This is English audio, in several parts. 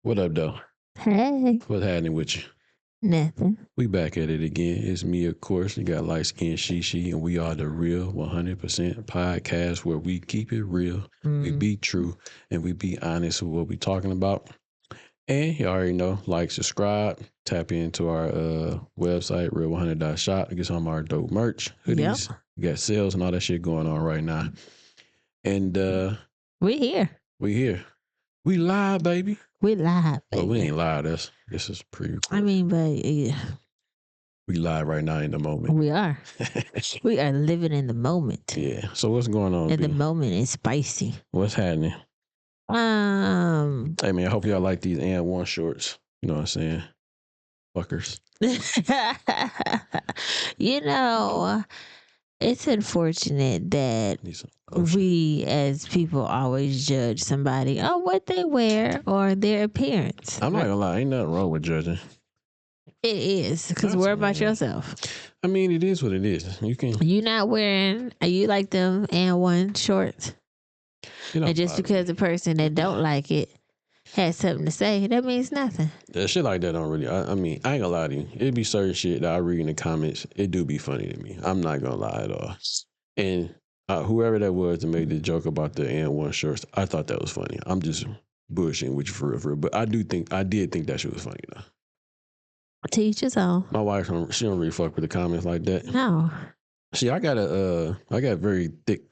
What up, though? Hey, What's happening with you? nothing. We back at it again. It's me, of course. You got light skin Shishi, and we are the Real 100% podcast where we keep it real, we be true, and we be honest with what we talking about. And you already know, like, subscribe, tap into our website, real100.shop, to get some of our dope merch, hoodies. Yep. We got sales and all that shit going on right now. And We here. we here. We live, baby. We live, Well, baby. we ain't live. This is pre-recorded. I mean, but yeah, We live right now in the moment. we are. We are living in the moment. Yeah. So what's going on? And B? the moment is spicy. What's happening? Hey man, I hope y'all like these and one shorts. You know what I'm saying? Fuckers. You know, it's unfortunate that we as people always judge somebody on what they wear or their appearance. I'm not gonna lie, ain't nothing wrong with judging. It is, because worry about yourself. I mean, it is what it is. You not wearing, you like them and one shorts. And just because the person that don't like it has something to say, that means nothing. That shit like that don't really, I mean, I ain't gonna lie to you. It'd be certain shit that I read in the comments. It do be funny to me. I'm not gonna lie at all. And whoever that was that made the joke about the and one shorts, I thought that was funny. I'm just bullshitting with you for real. But I did think that shit was funny though. To each his own. My wife, she don't really fuck with the comments like that. No. See, I got very thick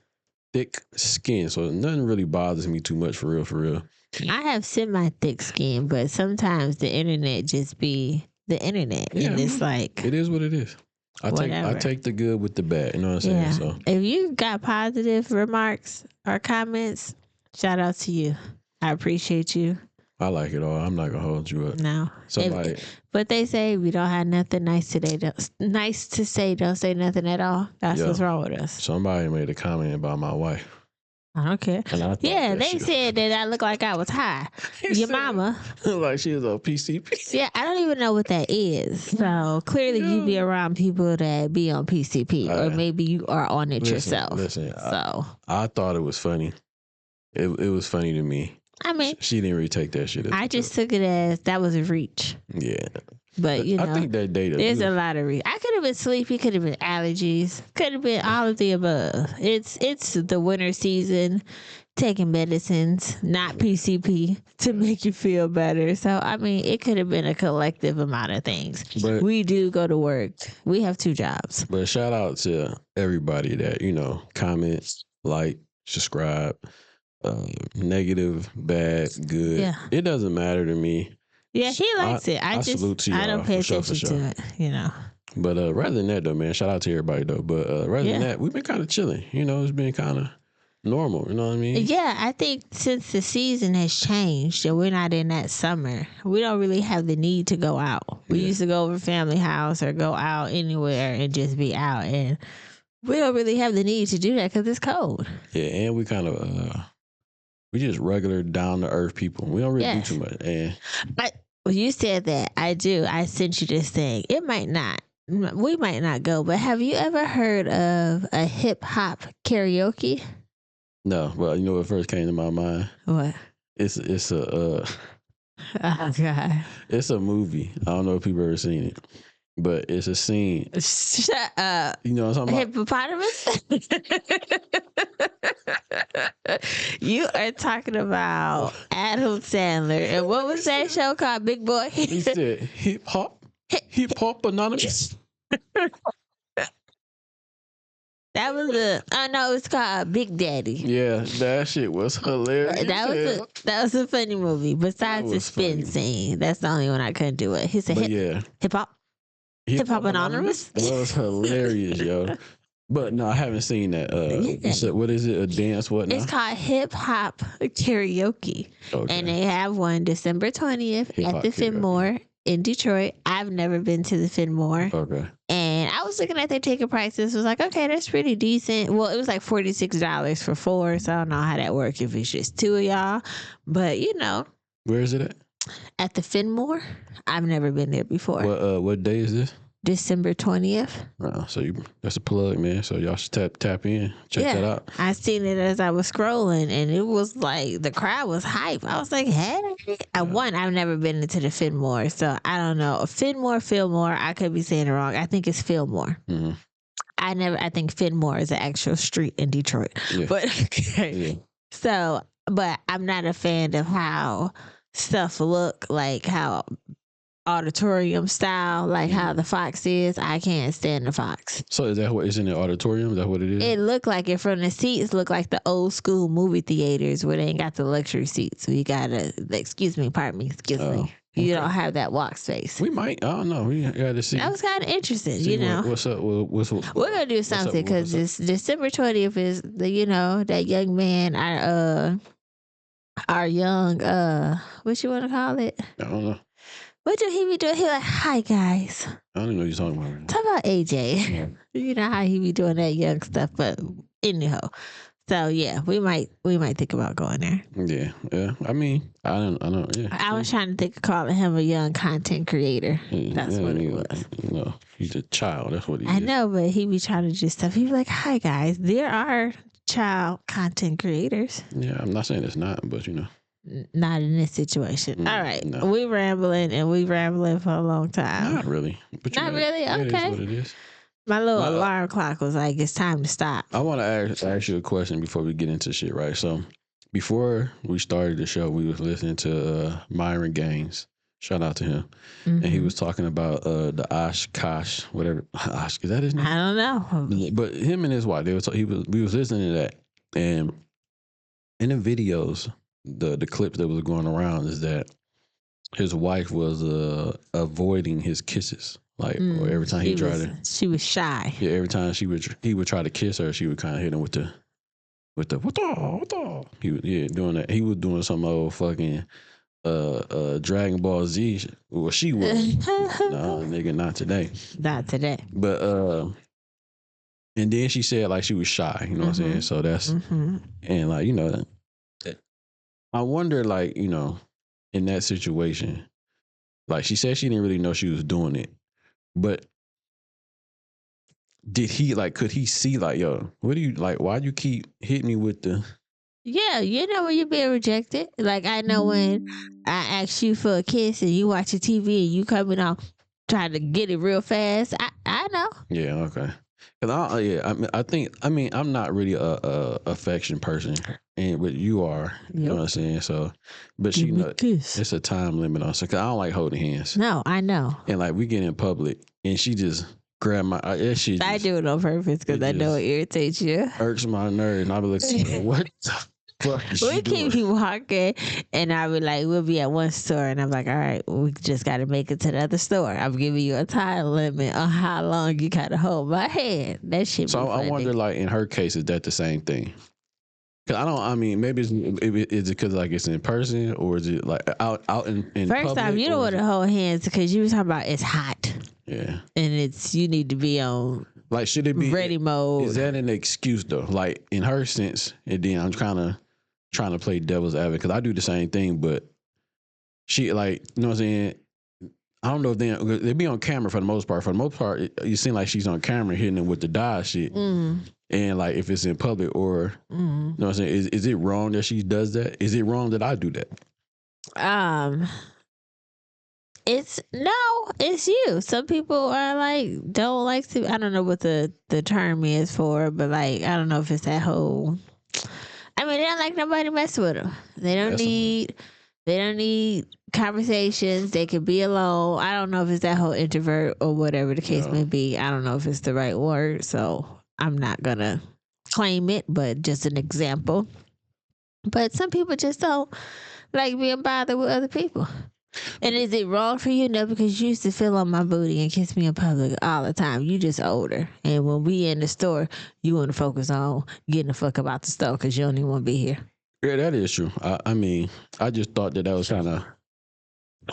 skin, so nothing really bothers me too much for real. I have semi-thick skin, but sometimes the internet just be the internet. Yeah, and it's like, it is what it is. I take the good with the bad. You know what I'm saying? yeah. So If you got positive remarks or comments, shout out to you. I appreciate you. I like it all. I'm not gonna hold you up. No. Somebody, but they say we don't have nothing nice today. Nice to say, don't say nothing at all. That's what's wrong with us. somebody made a comment about my wife. I don't care. Yeah, they said that I look like I was high. Your mama. Like she was on PCP. Yeah, I don't even know what that is. So clearly you be around people that be on PCP or maybe you are on it yourself. Listen, I thought it was funny. It was funny to me. I mean, she didn't really take that shit. I just took it as that was a reach. Yeah. But you know, I think that day there's a lot of I could have been sleepy, could have been allergies, could have been all of the above. It's the winter season, taking medicines, not PCP, to make you feel better. So I mean, it could have been a collective amount of things. But we do go to work. We have 2 jobs. But shout out to everybody that, you know, comments, like, subscribe, negative, bad, good. Yeah. It doesn't matter to me. Yeah, he likes it. I just salute to y'all, I don't pay attention to it, you know. But rather than that though, man, shout out to everybody though. But rather than that, we've been kind of chilling. You know, it's been kind of normal. You know what I mean? Yeah, I think since the season has changed and we're not in that summer, we don't really have the need to go out. We used to go over family house or go out anywhere and just be out, and we don't really have the need to do that because it's cold. Yeah, and we kind of we just regular down to earth people. We don't really do too much. And you said that. I do. I sent you this thing. We might not go, but have you ever heard of a hip hop karaoke? No, but you know what first came to my mind? What? It's a oh God. It's a movie. I don't know if people ever seen it. But it's a scene. Shut up. You know what I'm talking Hippopotamus? You are talking about Adam Sandler. And what was that show called? Big Boy? He said hip hop anonymous. That was it's called Big Daddy. Yeah, that shit was hilarious. That was a funny movie. Besides the spin scene, that's the only one I couldn't do it. He said hip hop. Hip Hop Anonymous? That was hilarious, yo. But no, I haven't seen that. What is it? A dance? What now? It's called Hip Hop Karaoke. Okay. And they have one December 20th at the Fenmore in Detroit. I've never been to the Fenmore. Okay. And I was looking at their ticket prices. Was like, okay, that's pretty decent. Well, it was like $46 for 4. So I don't know how that works if it's just 2 of y'all. But, you know. Where is it at? At the Fenmore. I've never been there before. What day is this? December 20th. So that's a plug, man. So y'all should tap in, check that out. I seen it as I was scrolling, and it was like the crowd was hype. I was like, hey, I've never been into the Fillmore, so I don't know. Fillmore. I could be saying it wrong. I think it's Fillmore. Mm-hmm. I think Fillmore is an actual street in Detroit. Yeah. But so, but I'm not a fan of how stuff look, like how auditorium style, like how the Fox is. I can't stand the Fox. So is that what is in the auditorium? Is that what it is? It looked like it from the seats. Look like the old school movie theaters where they ain't got the luxury seats. So you gotta, excuse me. Okay. You don't have that walk space. We might. I don't know. We got to see. That was kind of interesting, See you know. what's up? We're gonna do something because this December 20th is that young man, our young what you want to call it? I don't know. What do he be doing? He like, hi guys. I don't even know what you're talking about. Right Talk about AJ. Yeah. You know how he be doing that young stuff, but anyhow. So yeah, we might think about going there. Yeah. I mean, I don't. Yeah. I was trying to think of calling him a young content creator. That's what it was. No, he's a child. That's what he is. I know, but he be trying to do stuff. He be like, hi guys, there are child content creators. Yeah, I'm not saying it's not, but Not in this situation. All right. No. We rambling for a long time. Not really. But Not really? Okay. It is what it is. My little alarm clock was like, it's time to stop. I want to ask you a question before we get into shit, right? So before we started the show, we was listening to Myron Gaines. Shout out to him. Mm-hmm. And he was talking about the Oshkosh, whatever. Osh, is that his name? I don't know. But him and his wife, we was listening to that. And in the videos, the clips that was going around is that his wife was avoiding his kisses. Like or every time she was shy. Yeah, every time he would try to kiss her, she would kind of hit him with the what the. He was doing that. He was doing some old fucking Dragon Ball Z. Well, she was. No, nigga, not today. Not today. But and then she said like she was shy. You know what I'm saying? So that's and like I wonder like in that situation, like she said she didn't really know she was doing it. But did he could he see yo, what do you why do you keep hitting me with the Yeah, when you're being rejected. Like I know when I ask you for a kiss and you watch the TV and you coming out trying to get it real fast. I know. Yeah, okay. Cause I'm not really a affection person, but you are. You know what I'm saying? So, but she it's a time limit on. So, cause I don't like holding hands. No, I know. And we get in public, and she just grab my. I do it on purpose because I know it irritates you. Irks my nerves, and I be like, what the fuck is she doing? Keep walking, and I be like, we'll be at one store, and I'm like, all right, we just got to make it to the other store. I'm giving you a time limit on how long you got to hold my hand. That shit. So I wonder, in her case, is that the same thing? Cause maybe is it because it's in person or is it out in First public? off, you don't want to hold hands because you were talking about it's hot. Yeah. And you need to be on should it be ready mode? Is that an excuse though? In her sense, and then I'm trying to play devil's advocate because I do the same thing, but she you know what I'm saying? I don't know if they be on camera for the most part. For the most part, you seem like she's on camera hitting them with the die shit. And if it's in public or you know what I'm saying, is it wrong that she does that? Is it wrong that I do that? It's you. Some people are don't like to. I don't know what the term is for, but I don't know if it's that whole. I mean, they don't like nobody mess with them. They don't need conversations. They can be alone. I don't know if it's that whole introvert or whatever the case may be. I don't know if it's the right word, so I'm not gonna claim it, but just an example. But some people just don't like being bothered with other people. And is it wrong for you? No, because you used to feel on my booty and kiss me in public all the time. You just older. And when we in the store, you want to focus on getting the fuck about the store because you don't even want to be here. Yeah, that is true. I mean, I just thought that was kind of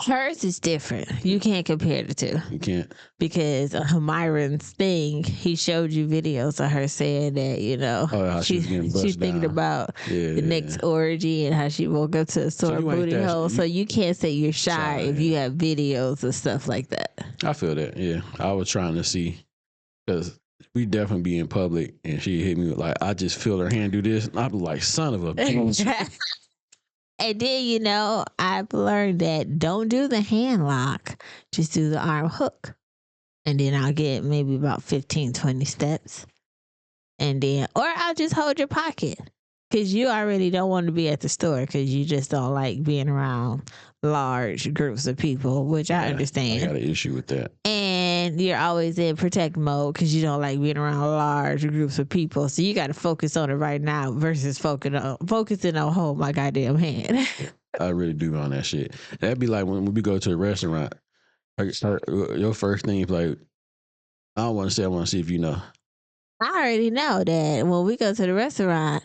Hers is different. You can't compare the two. You can't. Because Myron's thing, he showed you videos of her saying that, you know, How she was getting bust she's thinking down. about Yeah. the next orgy and how she woke up to a sore you ain't booty that- hole. you- So you can't say you're shy if you have videos of stuff like that. I feel that. Yeah, I was trying to see because we definitely be in public, and she hit me with like, I just feel her hand do this, and I be like, son of a bitch. And then, you know, I've learned that don't do the hand lock, just do the arm hook. And then I'll get maybe about 15, 20 steps. And then, or I'll just hold your pocket. Because you already don't want to be at the store because you just don't like being around large groups of people, which I understand. I got an issue with that. And you're always in protect mode because you don't like being around large groups of people. So you got to focus on it right now versus focusing on hold my goddamn hand. I really do on that shit. That'd be like when we go to a restaurant. Like, your first thing is like, I don't want to say, I want to see if you know. I already know that when we go to the restaurant,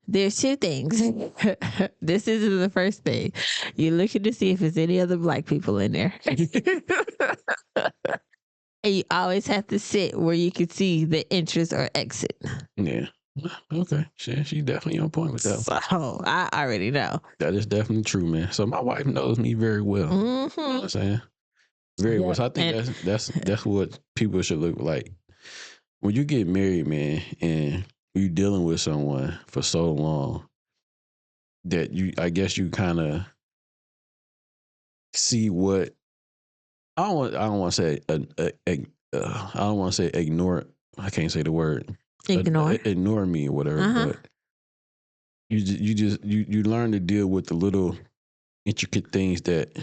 there's two things. This isn't the first thing. You're looking to see if there's any other black people in there. And you always have to sit where you can see the entrance or exit. Yeah. Okay. She definitely on point with that. So I already know. That is definitely true, man. So my wife knows me very well. Mm-hmm. You know what I'm saying? Very well. So I think that's what people should look like. When you get married, man, and you dealing with someone for so long, that I guess you kind of see what I don't want to say I don't want to say ignore. I can't say the word ignore me or whatever. But you learn to deal with the little intricate things that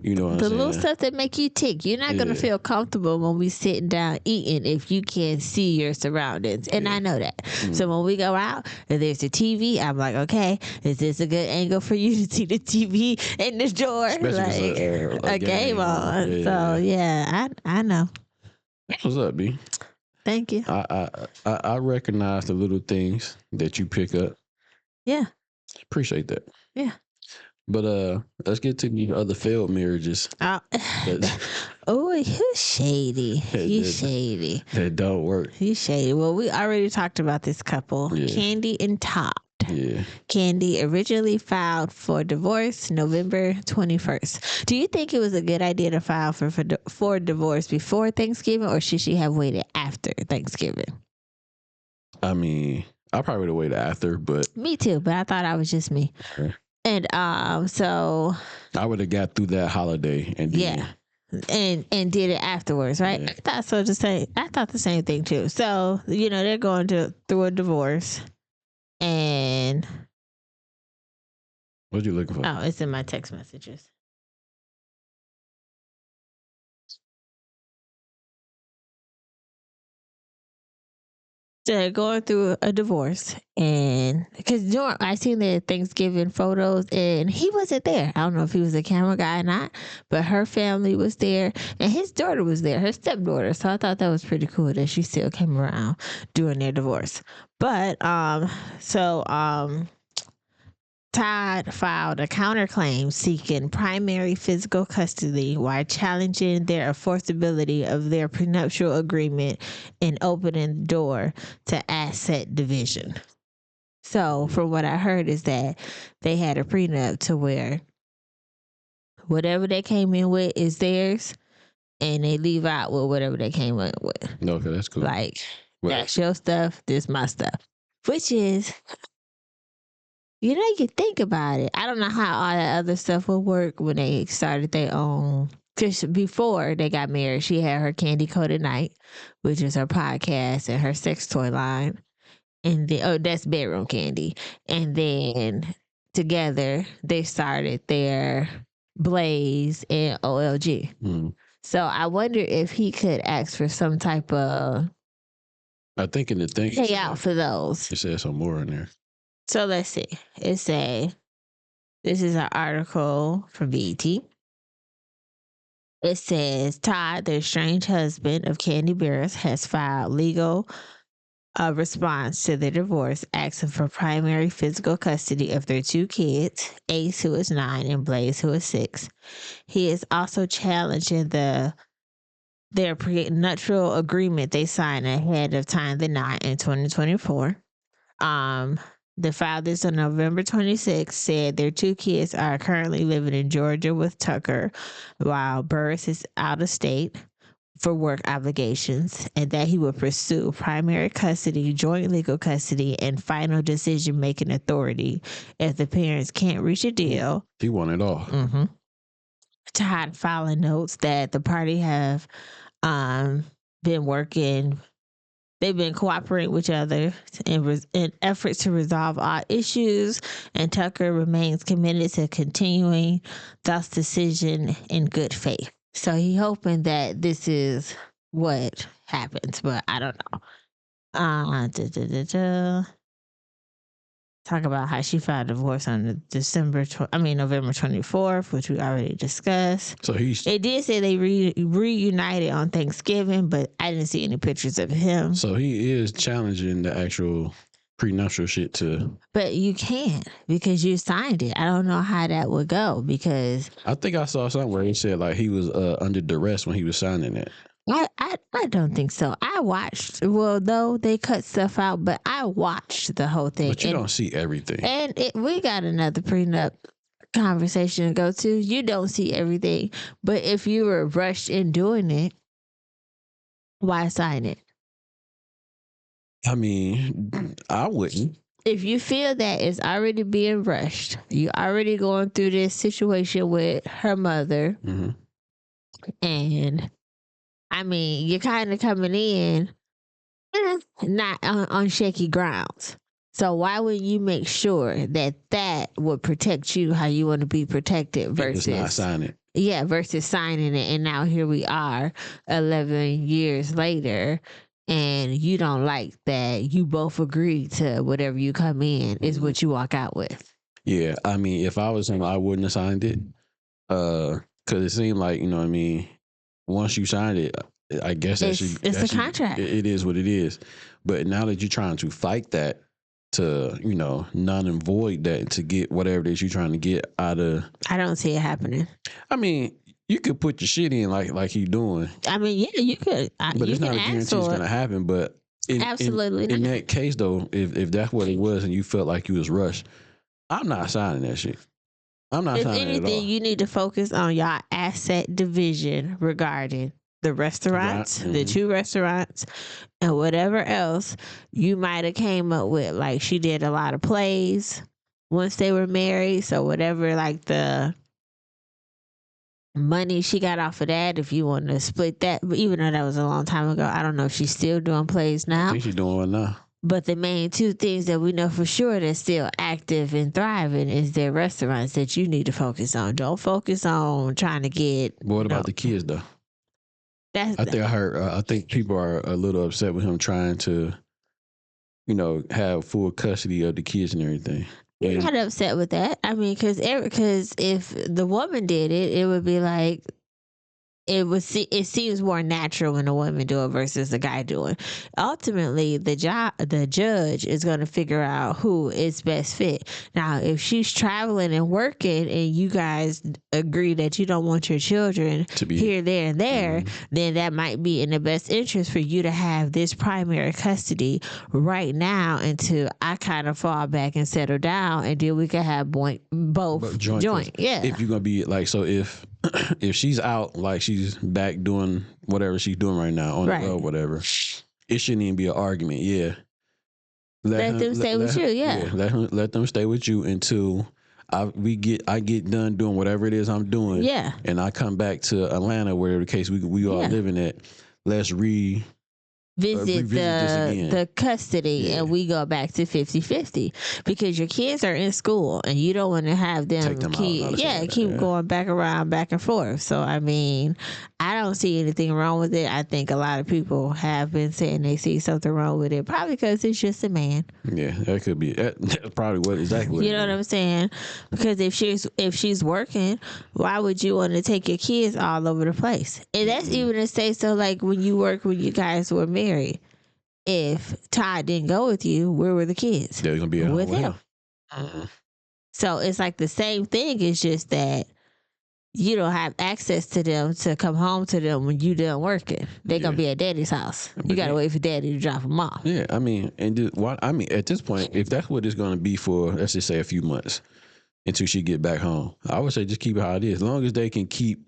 you know. The little stuff that make you tick. You're not gonna feel comfortable when we sitting down eating if you can't see your surroundings, and I know that. So when we go out and there's a TV, I'm like, okay, is this a good angle for you to see the TV in the door? Especially like a game on. Yeah. So yeah, I know. What's up, B? Thank you. I recognize the little things that you pick up. Yeah. Appreciate that. Yeah. But let's get to the other failed marriages. Oh, you're shady. You shady. That don't work. You shady. Well, we already talked about this couple, Candy and Todd. Yeah. Candy originally filed for divorce November 21st. Do you think it was a good idea to file for divorce before Thanksgiving, or should she have waited after Thanksgiving? I mean, I probably would have waited after, but me too. But I thought I was just me. Okay. And so I would have got through that holiday and and did it afterwards, right? Yeah. I thought the same thing too. So they're going through a divorce, and what you looking for? Oh, it's in my text messages. They're going through a divorce, and because I seen the Thanksgiving photos, and he wasn't there. I don't know if he was a camera guy or not, but her family was there, and his daughter was there, her stepdaughter. So I thought that was pretty cool that she still came around during their divorce. But Todd filed a counterclaim seeking primary physical custody while challenging their enforceability of their prenuptial agreement and opening the door to asset division. So, from what I heard is that they had a prenup to where whatever they came in with is theirs, and they leave out with whatever they came in with. Okay, that's cool. Like, that's your stuff, this my stuff. Which is... you think about it. I don't know how all that other stuff would work when they started their own. Because before they got married, she had her Candy Coated Night, which is her podcast and her sex toy line. And then, that's Bedroom Candy. And then together, they started their Blaze and OLG. Mm. So I wonder if he could ask for some type of... I think in the thing... pay out for those. It says some more in there. So let's see. This is an article from BET. It says Todd, the estranged husband of Candy Barris, has filed legal a response to their divorce, asking for primary physical custody of their 2 kids, Ace, who is 9, and Blaze, who is 6. He is also challenging their prenuptial agreement they signed ahead of time the night in 2024. The fathers on November 26th said their 2 kids are currently living in Georgia with Tucker, while Burris is out of state for work obligations, and that he would pursue primary custody, joint legal custody, and final decision-making authority if the parents can't reach a deal. He won it all. Mm-hmm. Todd Fowler notes that the party have been working. They've been cooperating with each other in efforts to resolve all issues, and Tucker remains committed to continuing this decision in good faith. So he hoping that this is what happens, but I don't know. Talk about how she filed divorce on November 24th, which we already discussed. So it did say they reunited on Thanksgiving, but I didn't see any pictures of him. So he is challenging the actual prenuptial shit too. But you can't because you signed it. I don't know how that would go because I think I saw somewhere he said like he was under duress when he was signing it. I don't think so. I watched, well, though they cut stuff out, but I watched the whole thing. But you don't see everything. And we got another prenup conversation to go to. You don't see everything. But if you were rushed in doing it, why sign it? I mean, I wouldn't. If you feel that it's already being rushed, you already going through this situation with her mother, mm-hmm. and I mean, you're kind of coming in not on shaky grounds. So why would you make sure that would protect you how you want to be protected versus not sign it? Yeah, versus signing it. And now here we are 11 years later, and you don't like that. You both agree to whatever you come in is what you walk out with. Yeah, I mean, if I was him, I wouldn't have signed it. Because it seemed like, you know what I mean, once you signed it, I guess it's a contract. It is what it is. But now that you're trying to fight that, to, you know, null and void that, to get whatever it is you're trying to get out of. I don't see it happening. I mean, you could put your shit in like you doing. I mean, yeah, you could. But it's not a guarantee it's going to happen. But absolutely in that case, though, if that's what it was and you felt like you was rushed, I'm not signing that shit. I'm not signing it at all. If anything, you need to focus on your asset division regarding the restaurants, the 2 restaurants, and whatever else you might have came up with. Like, she did a lot of plays once they were married. So whatever, like, the money she got off of that, if you want to split that, but even though that was a long time ago, I don't know if she's still doing plays now. I think she's doing one now. But the main 2 things that we know for sure that's still active and thriving is their restaurants that you need to focus on. Don't focus on trying to get. But what about the kids, though? I think people are a little upset with him trying to, you know, have full custody of the kids and everything. You're not upset with that. I mean, because if the woman did it, it would be like, it seems more natural when a woman do it versus the guy doing. Ultimately, the judge is going to figure out who is best fit. Now, if she's traveling and working, and you guys agree that you don't want your children to be here, there, and there, then that might be in the best interest for you to have this primary custody right now until I kind of fall back and settle down, and then we can have both joint. Yeah. If you're gonna be like, so if she's out, like she's back doing whatever she's doing right now on the road, whatever, it shouldn't even be an argument. Yeah. Let them stay with you. Yeah. Let them stay with you until I get done doing whatever it is I'm doing. Yeah. And I come back to Atlanta, wherever the case we all living at. Let's revisit the custody, and we go back to 50-50 because your kids are in school and you don't want to have them keep going back and forth. So I mean, I don't see anything wrong with it. I think a lot of people have been saying they see something wrong with it, probably because it's just a man. Yeah, that could be. That's probably what exactly. You know what I'm saying? Because if she's working, why would you want to take your kids all over the place? And that's even to say, so like when you guys were married, if Todd didn't go with you, where were the kids? They're gonna be at home with with him. him. So it's like the same thing. It's just that you don't have access to them to come home to them when you done working. They're gonna be at daddy's house. You gotta wait for daddy to drop them off. Yeah, I mean, at this point, if that's what it's gonna be for, let's just say a few months until she get back home, I would say just keep it how it is. As long as they can keep,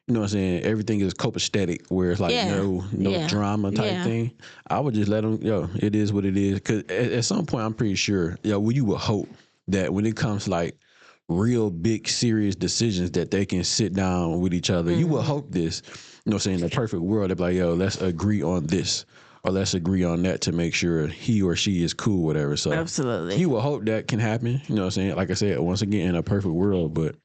you know what I'm saying, everything is copacetic, where it's like no drama type thing. I would just let them, it is what it is. Because at some point, I'm pretty sure, you would hope that when it comes like real big serious decisions that they can sit down with each other. You would hope this, you know what I'm saying, in the perfect world, they'd be like, let's agree on this or let's agree on that to make sure he or she is cool, whatever. So absolutely, you would hope that can happen, you know what I'm saying? Like I said, once again, in a perfect world, but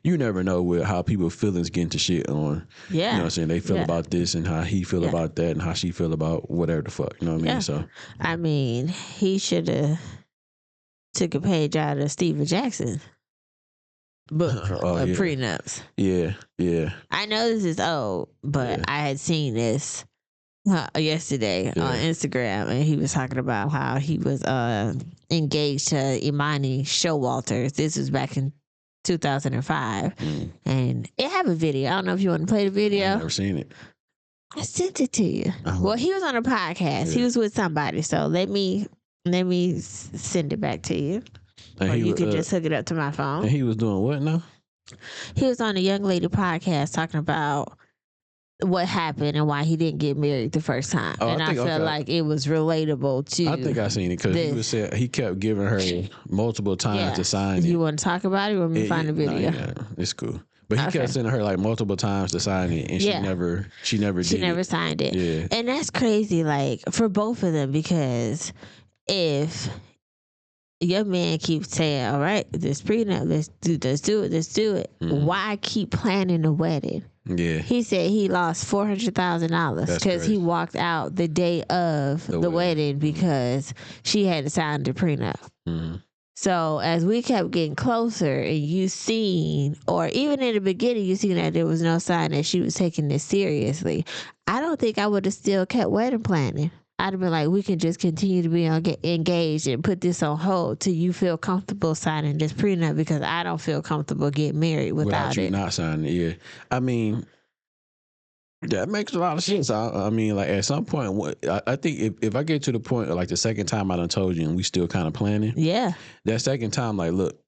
you never know with how people's feelings get into shit on, you know what I'm saying, they feel about this and how he feel about that and how she feel about whatever the fuck, you know what I mean? So I mean, he should have took a page out of Steven Jackson book of prenups. Yeah. I know this is old, but I had seen this yesterday on Instagram, and he was talking about how he was engaged to Imani Showalter. This was back in 2005, and it have a video. I don't know if you want to play the video. I've never seen it. I sent it to you. Well, he was on a podcast. He was with somebody, so let me send it back to you. And or you could just hook it up to my phone. And he was doing what now? He was on a young lady podcast talking about what happened and why he didn't get married the first time. And I felt like it was relatable to. I think I seen it because he was saying he kept giving her multiple times to sign it. You want to talk about it or want me to find the video? It's cool. But he kept sending her like multiple times to sign it, and she never signed it. Yeah. And that's crazy, like for both of them, because if your man keeps saying, all right, this prenup, let's do it. Why keep planning the wedding? Yeah. He said he lost $400,000 because he walked out the day of the wedding because she hadn't signed the prenup. So as we kept getting closer and you seen, or even in the beginning, you seen that there was no sign that she was taking this seriously, I don't think I would have still kept wedding planning. I'd have been like, we can just continue to be engaged and put this on hold till you feel comfortable signing this prenup, because I don't feel comfortable getting married without you it. not signing it. Yeah, I mean, that makes a lot of sense. I mean, like at some point, I think if I get to the point of like the second time I done told you and we still kind of planning, that second time, like, look,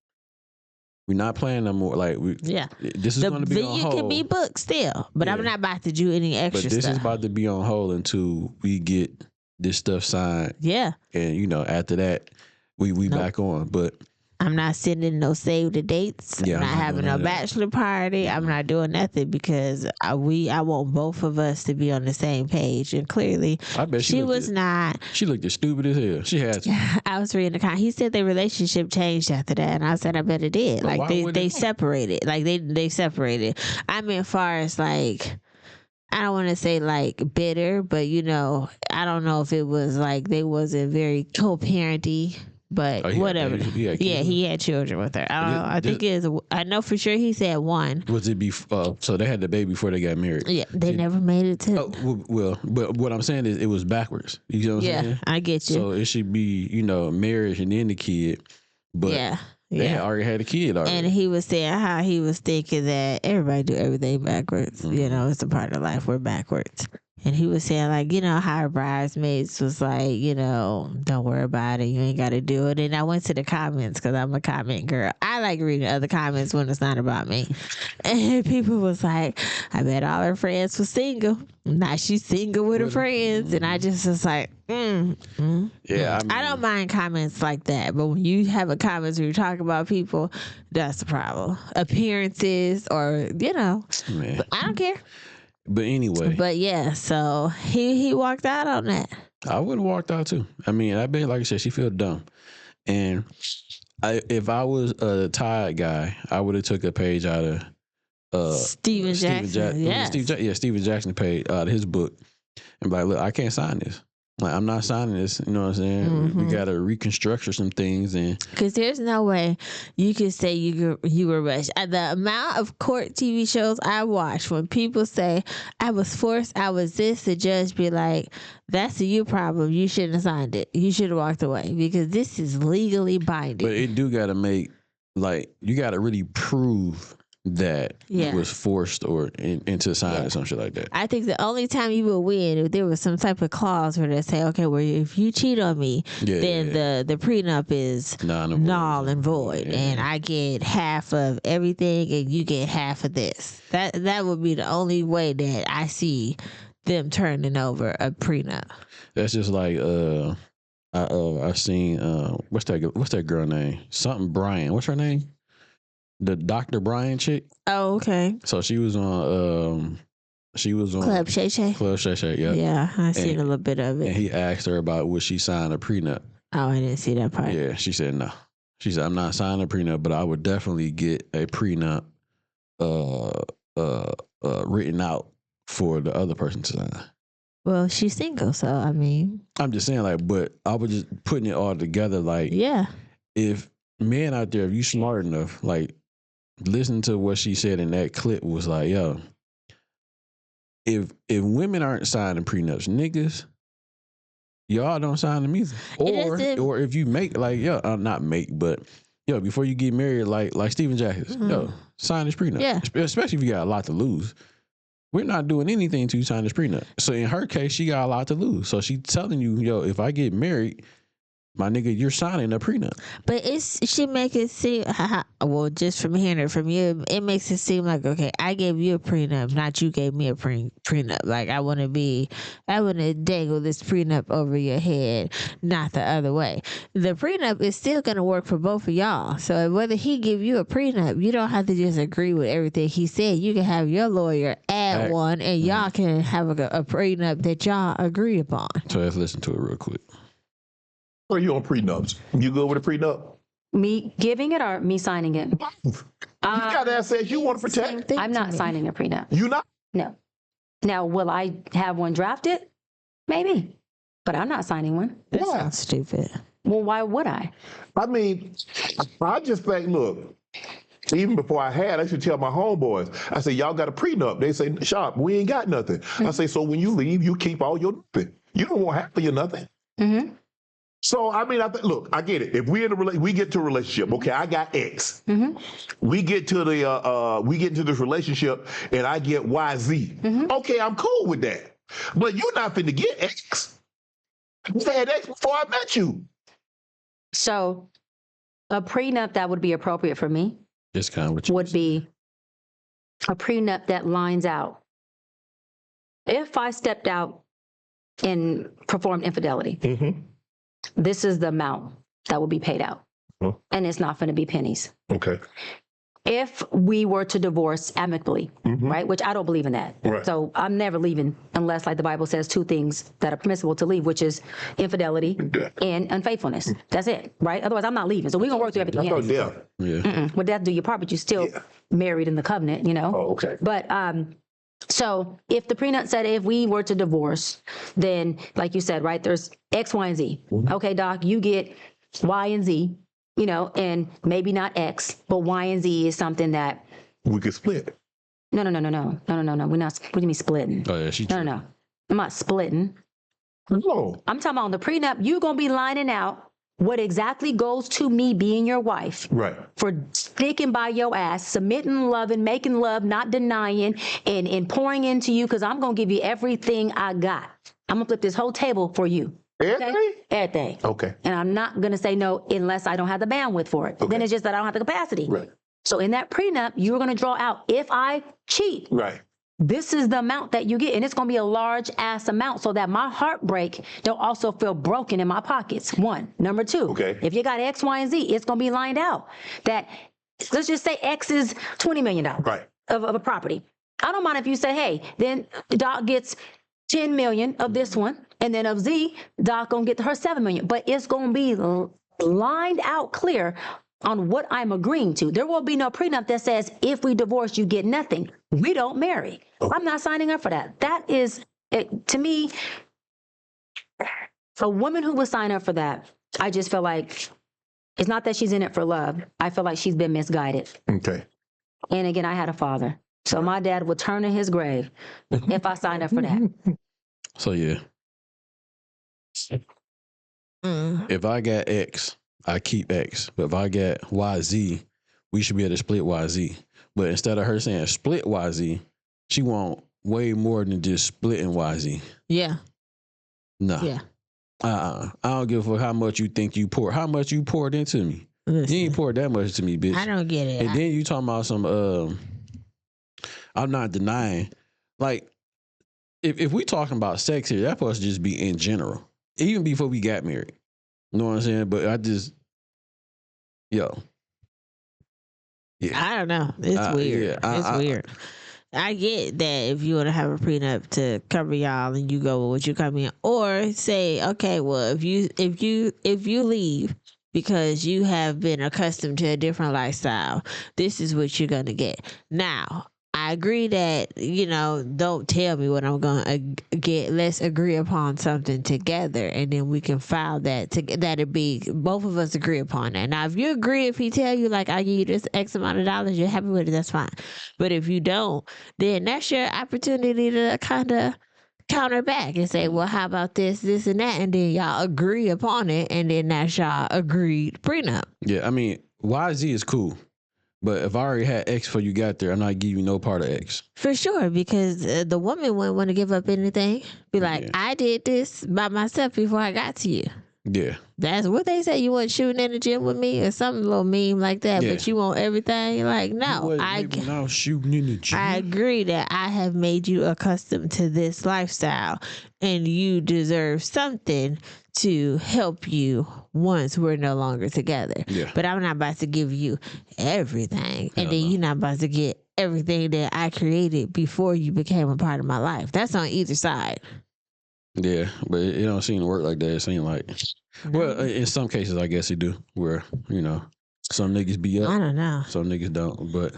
we're not planning no more. Like, this is going to be on hold. You can be booked still, but I'm not about to do any extra stuff. But this is about to be on hold until we get this stuff signed. Yeah. And, after that, we back on. But I'm not sending no save the dates. I'm not having no bachelor party. I'm not doing nothing because I want both of us to be on the same page. And clearly, I bet she was not. She looked as stupid as hell. She had to. I was reading the comment. He said their relationship changed after that, and I said I bet it did. But like they separated. Like they separated. I mean, as far as like, I don't want to say like bitter, but I don't know if it was like they wasn't very co-parenty. But whatever. He had children with her. I don't know. I think it is. I know for sure he said one. Was it so they had the baby before they got married? Yeah, they never made it to. Well, but what I'm saying is it was backwards. You know what I'm saying? Yeah, I get you. So it should be, marriage and then the kid. But they had already had a kid already. And he was saying how he was thinking that everybody do everything backwards. It's a part of life. We're backwards. And he was saying, like, how her bridesmaids was like, don't worry about it. You ain't got to do it. And I went to the comments because I'm a comment girl. I like reading other comments when it's not about me. And people was like, I bet all her friends was single. Now she's single with her friends. And I just was like, Yeah, I don't mind comments like that. But when you have a comments where you talk about people, that's the problem. Appearances or, but I don't care. But anyway. But yeah, so he walked out on that. I would have walked out too. I mean, I bet, like I said, she feel dumb. And if I was a tired guy, I would have took a page out of Steven Jackson. Steven Jackson page out of his book and be like, look, I can't sign this. Like, I'm not signing this. You know what I'm saying? We got to reconstruct some things. And because there's no way you could say you were rushed. The amount of court TV shows I watch when people say I was forced, I was this, the judge be like, that's a you problem. You shouldn't have signed it. You should have walked away because this is legally binding. But it do got to make, like, you got to really prove that you was forced or into signing some shit like that. I think the only time you will win if there was some type of clause where they say, okay, well, if you cheat on me, then the prenup is null and void, and I get half of everything, and you get half of this. That would be the only way that I see them turning over a prenup. That's just like I seen what's that girl name? Something Bryan. What's her name? The Dr. Bryan chick. Oh, okay. So she was on Club Shay Shay. Club Shay Shay, yeah. Yeah, I seen a little bit of it. And he asked her about would she sign a prenup. Oh, I didn't see that part. Yeah, she said no. She said I'm not signing a prenup, but I would definitely get a prenup written out for the other person to sign. Well, she's single, so I mean, I'm just saying, like, but I was just putting it all together, like, if men out there, if you smart enough, like, listen to what she said in that clip was like, yo, if women aren't signing prenups, niggas, y'all don't sign them either. Or if you make, like, not make, but yo, before you get married, like Steven Jackson, yo, sign this prenup. Yeah. Especially if you got a lot to lose. We're not doing anything to sign this prenup. So in her case, she got a lot to lose. So she's telling you, yo, if I get married, my nigga, you're signing a prenup. But she make it seem, well, just from hearing it from you, it makes it seem like, okay, I gave you a prenup, not you gave me a prenup. Like, I want to dangle this prenup over your head, not the other way. The prenup is still going to work for both of y'all. So whether he give you a prenup, you don't have to just agree with everything he said. You can have your lawyer add one, and y'all can have a prenup that y'all agree upon. So let's listen to it real quick. Are you on prenups? You good with a prenup? Me giving it or me signing it? You got assets you want to protect. I'm not signing a prenup. You not? No. Now, will I have one drafted? Maybe. But I'm not signing one. That sounds stupid. Well, why would I? I mean, I just think, look, even before I should tell my homeboys. I say, y'all got a prenup. They say, Sharp, we ain't got nothing. I say, so when you leave, you keep all your nothing. You don't want half of your nothing. Mm-hmm. So, I mean, look, I get it. If we we get to a relationship, okay, I got X. Mm-hmm. We get to this relationship and I get YZ. Mm-hmm. Okay, I'm cool with that. But you're not finna get X. You had X before I met you. So, a prenup that would be appropriate for me Just kind of what you would be a prenup that lines out. If I stepped out and performed infidelity, this is the amount that will be paid out. And it's not going to be pennies. Okay. If we were to divorce amicably, right, which I don't believe in that. Right. So I'm never leaving unless, like the Bible says, two things that are permissible to leave, which is infidelity and unfaithfulness. That's it, right? Otherwise, I'm not leaving. So we're going to work through everything. That's no death. Yeah. With death do your part, but you're still married in the covenant, you know? Oh, okay. But so if the prenup said if we were to divorce, then like you said, right, there's X, Y, and Z. Okay, Doc, you get Y and Z, you know, and maybe not X, but Y and Z is something that we could split. No. We're not. What do you mean splitting? Oh yeah, No. I'm not splitting. No. I'm talking about on the prenup. You're gonna be lining out what exactly goes to me being your wife. Right. For sticking by your ass, submitting, loving, making love, not denying, and pouring into you, because I'm going to give you everything I got. I'm going to flip this whole table for you. Everything? Okay? Everything. Okay. And I'm not going to say no unless I don't have the bandwidth for it. Okay. Then it's just that I don't have the capacity. Right. So in that prenup, you're going to draw out, if I cheat, Right. this is the amount that you get, and it's going to be a large ass amount so that my heartbreak don't also feel broken in my pockets. One. Number two, if you got X, Y, and Z, it's going to be lined out that, let's just say X is $20 million of a property. I don't mind if you say, hey, then Doc gets 10 million of this one, and then of Z, Doc going to get her 7 million, but it's going to be lined out clear on what I'm agreeing to. There will be no prenup that says, if we divorce, you get nothing. We don't marry. I'm not signing up for that. That is, to me, A woman who would sign up for that, I just feel like it's not that she's in it for love. I feel like she's been misguided. Okay. And again, I had a father. So my dad would turn in his grave if I signed up for that. So yeah, if I got X, I keep X. But if I got YZ, we should be able to split YZ. But instead of her saying split YZ, she want way more than just splitting YZ. Yeah. No. Yeah. I don't give a fuck how much you think you poured. How much you poured into me? Listen, You ain't poured that much to me, bitch. I don't get it. And then you talking about some. I'm not denying. Like, if we talking about sex here, that supposed to just be in general, even before we got married. You know what I'm saying? But I just, yo, yeah. I don't know. It's weird. Yeah, It's weird. I get that if you want to have a prenup to cover y'all and you go with what you come in, or say, okay, well, if you leave because you have been accustomed to a different lifestyle, this is what you're gonna get. Now, I agree that, don't tell me what I'm gonna get. Let's agree upon something together, and then we can file that. That'd be both of us agree upon that. Now, if you agree, if he tell you like I give you this X amount of dollars, you're happy with it. That's fine. But if you don't, then that's your opportunity to kind of counter back and say, well, how about this, this, and that, and then y'all agree upon it, and then that's y'all agreed prenup. Yeah, I mean, YZ is cool. But if I already had X before you got there, I'm not giving you no part of X. For sure, because the woman wouldn't want to give up anything. Be like, Yeah. I did this by myself before I got to you. Yeah. That's what they say. You weren't shooting in the gym with me or some little meme like that, Yeah. but you want everything. You're like, no, When I was shooting in the gym. I agree that I have made you accustomed to this lifestyle, and you deserve something to help you once we're no longer together. Yeah. But I'm not about to give you everything, and then you're not about to get everything that I created before you became a part of my life. That's on either side. Yeah, but it don't seem to work like that. It seems like, well, in some cases, I guess it do. Where some niggas be up, I don't know. some niggas don't. But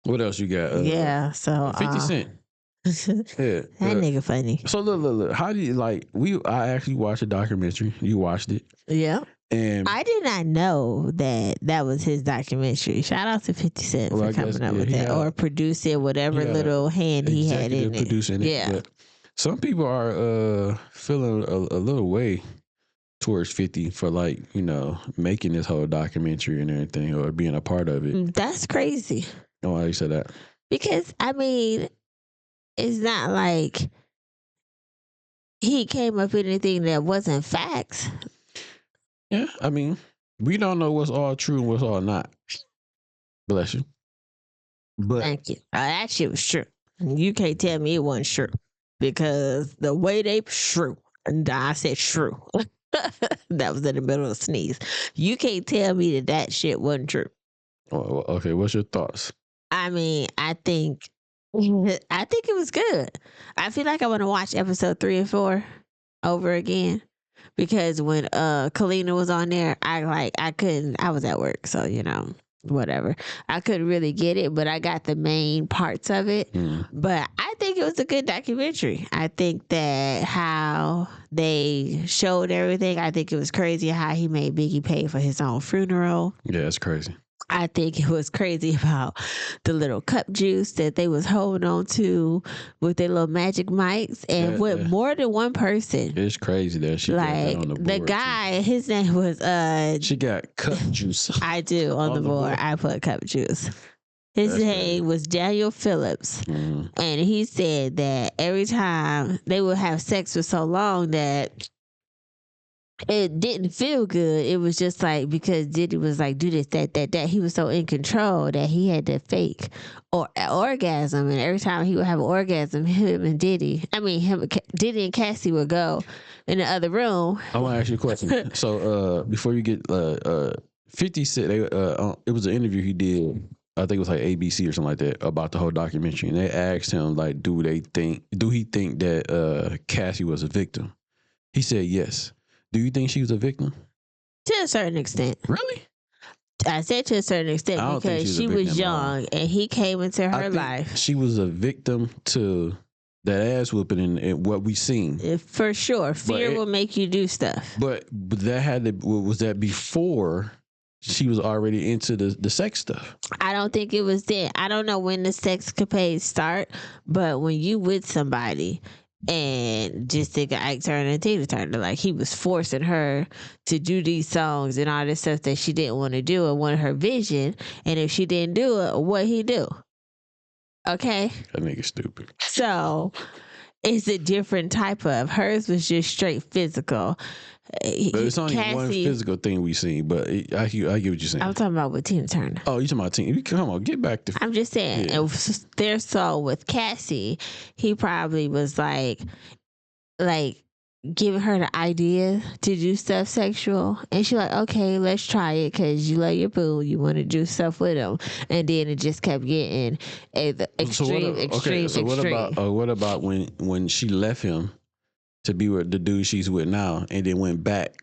what else you got? Yeah, so 50 Cent. Yeah, that nigga funny. So look. How do you I actually watched a documentary. You watched it, Yeah. and I did not know that was his documentary. Shout out to 50 Cent Well, for I coming guess, up yeah, with he that, had- or producing whatever he had little hand he had in executive it. producing it. Yeah. But some people are feeling a little way towards 50 for making this whole documentary and everything, or being a part of it. That's crazy. Oh, why you said that? Because, I mean, it's not like he came up with anything that wasn't facts. Yeah, I mean, we don't know what's all true and what's all not. Bless you. But Thank you. That shit was true. You can't tell me it wasn't true. Because the way they true. And I said true. That was in the middle of a sneeze. You can't tell me that shit wasn't true. okay, what's your thoughts? I mean, I think it was good. I feel like I want to watch episode 3 and 4 over again, because when Kalina was on there, I couldn't. I was at work, so whatever. I couldn't really get it, but I got the main parts of it. But I think it was a good documentary. I think that how they showed everything, I think it was crazy how he made Biggie pay for his own funeral. Yeah, it's crazy. I think it was crazy about the little cup juice that they was holding on to with their little magic mics, and with more than one person. It's crazy that she got that on the board. The guy, his name was she got cup juice. I do on the board. I put cup juice. His name was Daniel Phillips, and he said that every time they would have sex for so long that it didn't feel good. It was just like, because Diddy was like, do this, that. He was so in control that he had to fake orgasm. And every time he would have an orgasm, Diddy and Cassie would go in the other room. I want to ask you a question. So before you get 50 said it was an interview he did. I think it was like ABC or something like that, about the whole documentary. And they asked him, like, do he think that Cassie was a victim? He said yes. Do you think she was a victim? To a certain extent. Really? I said to a certain extent because she was young and he came into her life. She was a victim to that ass whooping and what we seen. For sure, fear will make you do stuff. But that had to, was that before she was already into the sex stuff? I don't think it was then. I don't know when the sex capades start, but when you with somebody and just think of Ike Turner and Tina Turner, like he was forcing her to do these songs and all this stuff that she didn't want to do or wanted her vision, and if she didn't do it, what he do? Okay, That nigga stupid. so it's a different type of. Hers was just straight physical. But it's only one physical thing we seen. But I get what you're saying. I'm talking about with Tina Turner. Oh, you talking about Tina? Come on, get back to. I'm just saying. Yeah. Their soul with Cassie, he probably was like giving her the idea to do stuff sexual, and she's like, okay, let's try it because you love your boo, you want to do stuff with him, and then it just kept getting extreme. What about when she left him to be with the dude she's with now, and then went back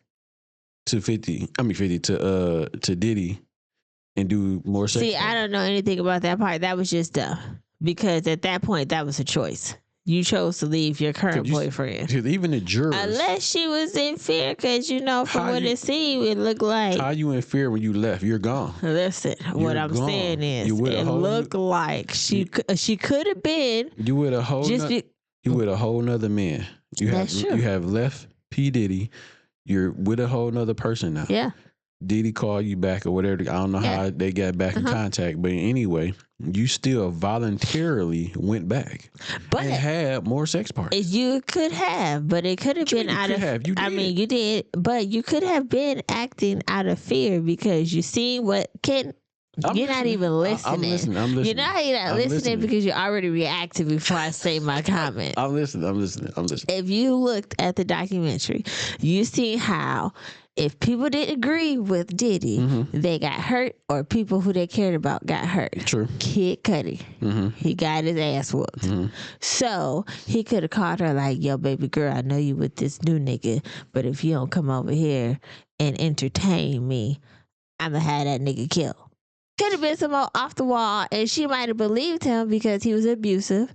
to 50 to Diddy and do more sex? See, I don't know anything about that part. That was just dumb because at that point that was a choice. You chose to leave your current boyfriend. Even the jurors. Unless she was in fear, because, from what it seemed, it looked like. How you in fear when you left? You're gone. Listen, what I'm saying is, it looked like she could have been. You with a whole you with a whole nother man. You have left P. Diddy. You're with a whole nother person now. Yeah. Diddy called you back or whatever. I don't know how they got back in contact, but anyway, you still voluntarily went back and had more sex parties. You could have, but it could have been out of. You did. I mean, you did, but you could have been acting out of fear because you see what can. You're not even listening. I'm listening. You're not listening because you already reacted before I say my comment. I'm listening. If you looked at the documentary, you see how if people didn't agree with Diddy, they got hurt, or people who they cared about got hurt. True. Kid Cudi, he got his ass whooped. So he could have called her like, yo, baby girl, I know you with this new nigga, but if you don't come over here and entertain me, I'm going to have that nigga killed. Could have been some more off the wall, and she might have believed him because he was abusive.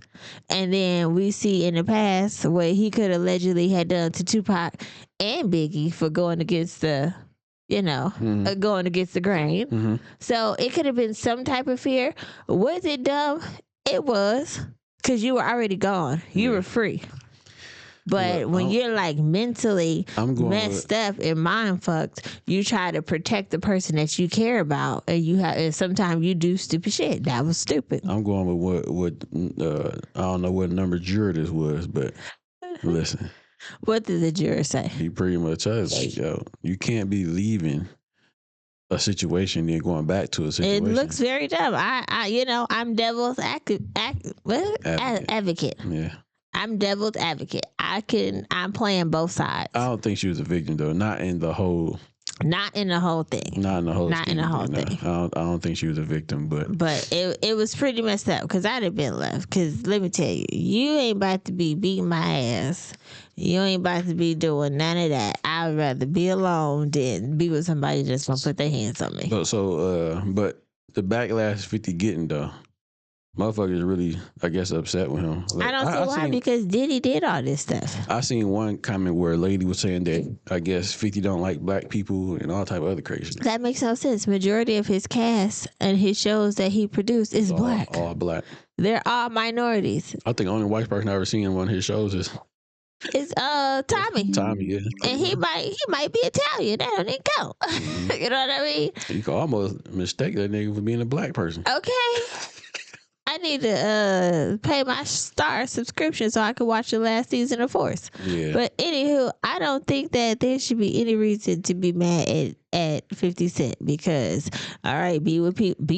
And then we see in the past what he could allegedly had done to Tupac and Biggie for going against the, going against the grain. So it could have been some type of fear. Was it dumb? It was, because you were already gone. You were free. But when you're like mentally messed up and mind fucked, you try to protect the person that you care about, and sometimes you do stupid shit. That was stupid. I'm going with what I don't know what number juror this was, but listen. What did the juror say? He pretty much says like, yo, you can't be leaving a situation and going back to a situation. It looks very dumb. I'm devil's advocate. Yeah. I'm devil's advocate. I'm playing both sides. I don't think she was a victim though. Not in the whole thing. Not in the whole thing. I don't think she was a victim, but it was pretty messed up because I'd have been left. Because let me tell you, you ain't about to be beating my ass. You ain't about to be doing none of that. I'd rather be alone than be with somebody just gonna put their hands on me. But the backlash 50 getting though. Motherfuckers really, I guess, upset with him. Like, I don't see why, because Diddy did all this stuff. I seen one comment where a lady was saying that I guess 50 don't like black people and all type of other crazy. That makes no sense. Majority of his cast and his shows that he produced is black. All black. They're all minorities. I think the only white person I ever seen in one of his shows is Tommy. Tommy, yeah. And he might be Italian. That don't even count. You know what I mean? You can almost mistake that nigga for being a black person. Okay. I need to pay my Star subscription so I can watch the last season of Force. Yeah. But anywho, I don't think that there should be any reason to be mad at 50 Cent because, all right, be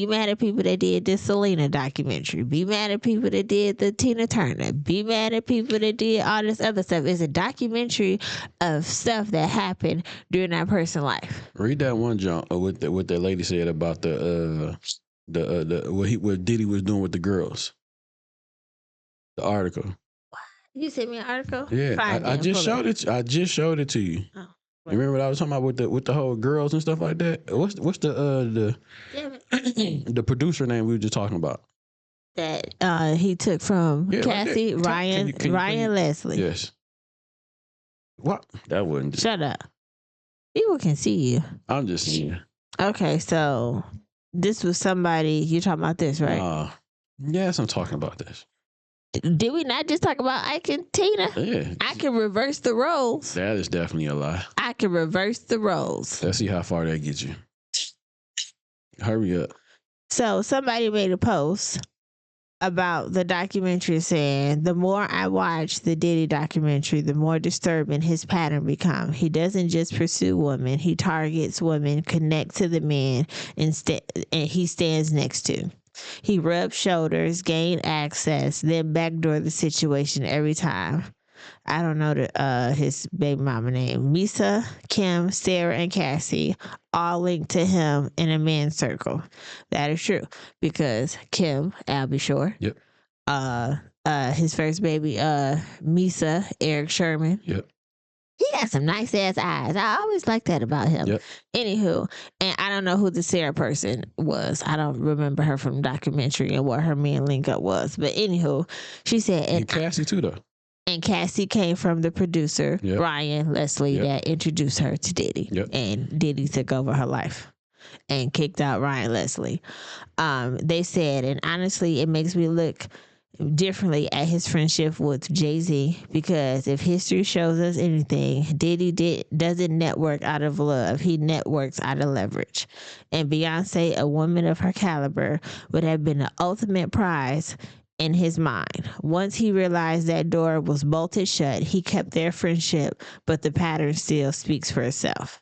mad at people that did the Selena documentary. Be mad at people that did the Tina Turner. Be mad at people that did all this other stuff. It's a documentary of stuff that happened during that person's life. Read that one, John, what that lady said about what Diddy was doing with the girls. The article. You sent me an article? Yeah, I just showed it. I just showed it to you. Oh, you remember what I was talking about with the whole girls and stuff like that? What's the producer name we were just talking about? that he took from Yeah, right Cassie, there. Ryan, Can you Ryan please- Leslie. Yes. What? That wasn't. Shut up. People can see you. I'm just saying. Okay, so this was somebody you talking about this, right? Yes, I'm talking about this. Did we not just talk about Ike and Tina? Yeah. I can reverse the roles. That is definitely a lie. I can reverse the roles. Let's see how far that gets you. Hurry up. So somebody made a post about the documentary saying, the more I watch the Diddy documentary, the more disturbing his pattern becomes. He doesn't just pursue women, he targets women, connect to the men, and he stands next to. He rubs shoulders, gain access, then backdoor the situation every time. I don't know his baby mama name. Misa, Kim, Sarah, and Cassie all linked to him in a men's circle. That is true because Kim, Albie Shore. Yep. His first baby, Misa, Eric Sherman. Yep. He got some nice ass eyes. I always like that about him. Yep. Anywho, and I don't know who the Sarah person was. I don't remember her from the documentary and what her main link up was. But anywho, she said, And Cassie too, though. And Cassie came from the producer, Yep. Ryan Leslie, that introduced her to Diddy. Yep. And Diddy took over her life and kicked out Ryan Leslie. They said, and honestly, it makes me look differently at his friendship with Jay-Z because if history shows us anything, Diddy doesn't network out of love. He networks out of leverage. And Beyonce, a woman of her caliber, would have been the ultimate prize in his mind. Once he realized that door was bolted shut, he kept their friendship, but the pattern still speaks for itself.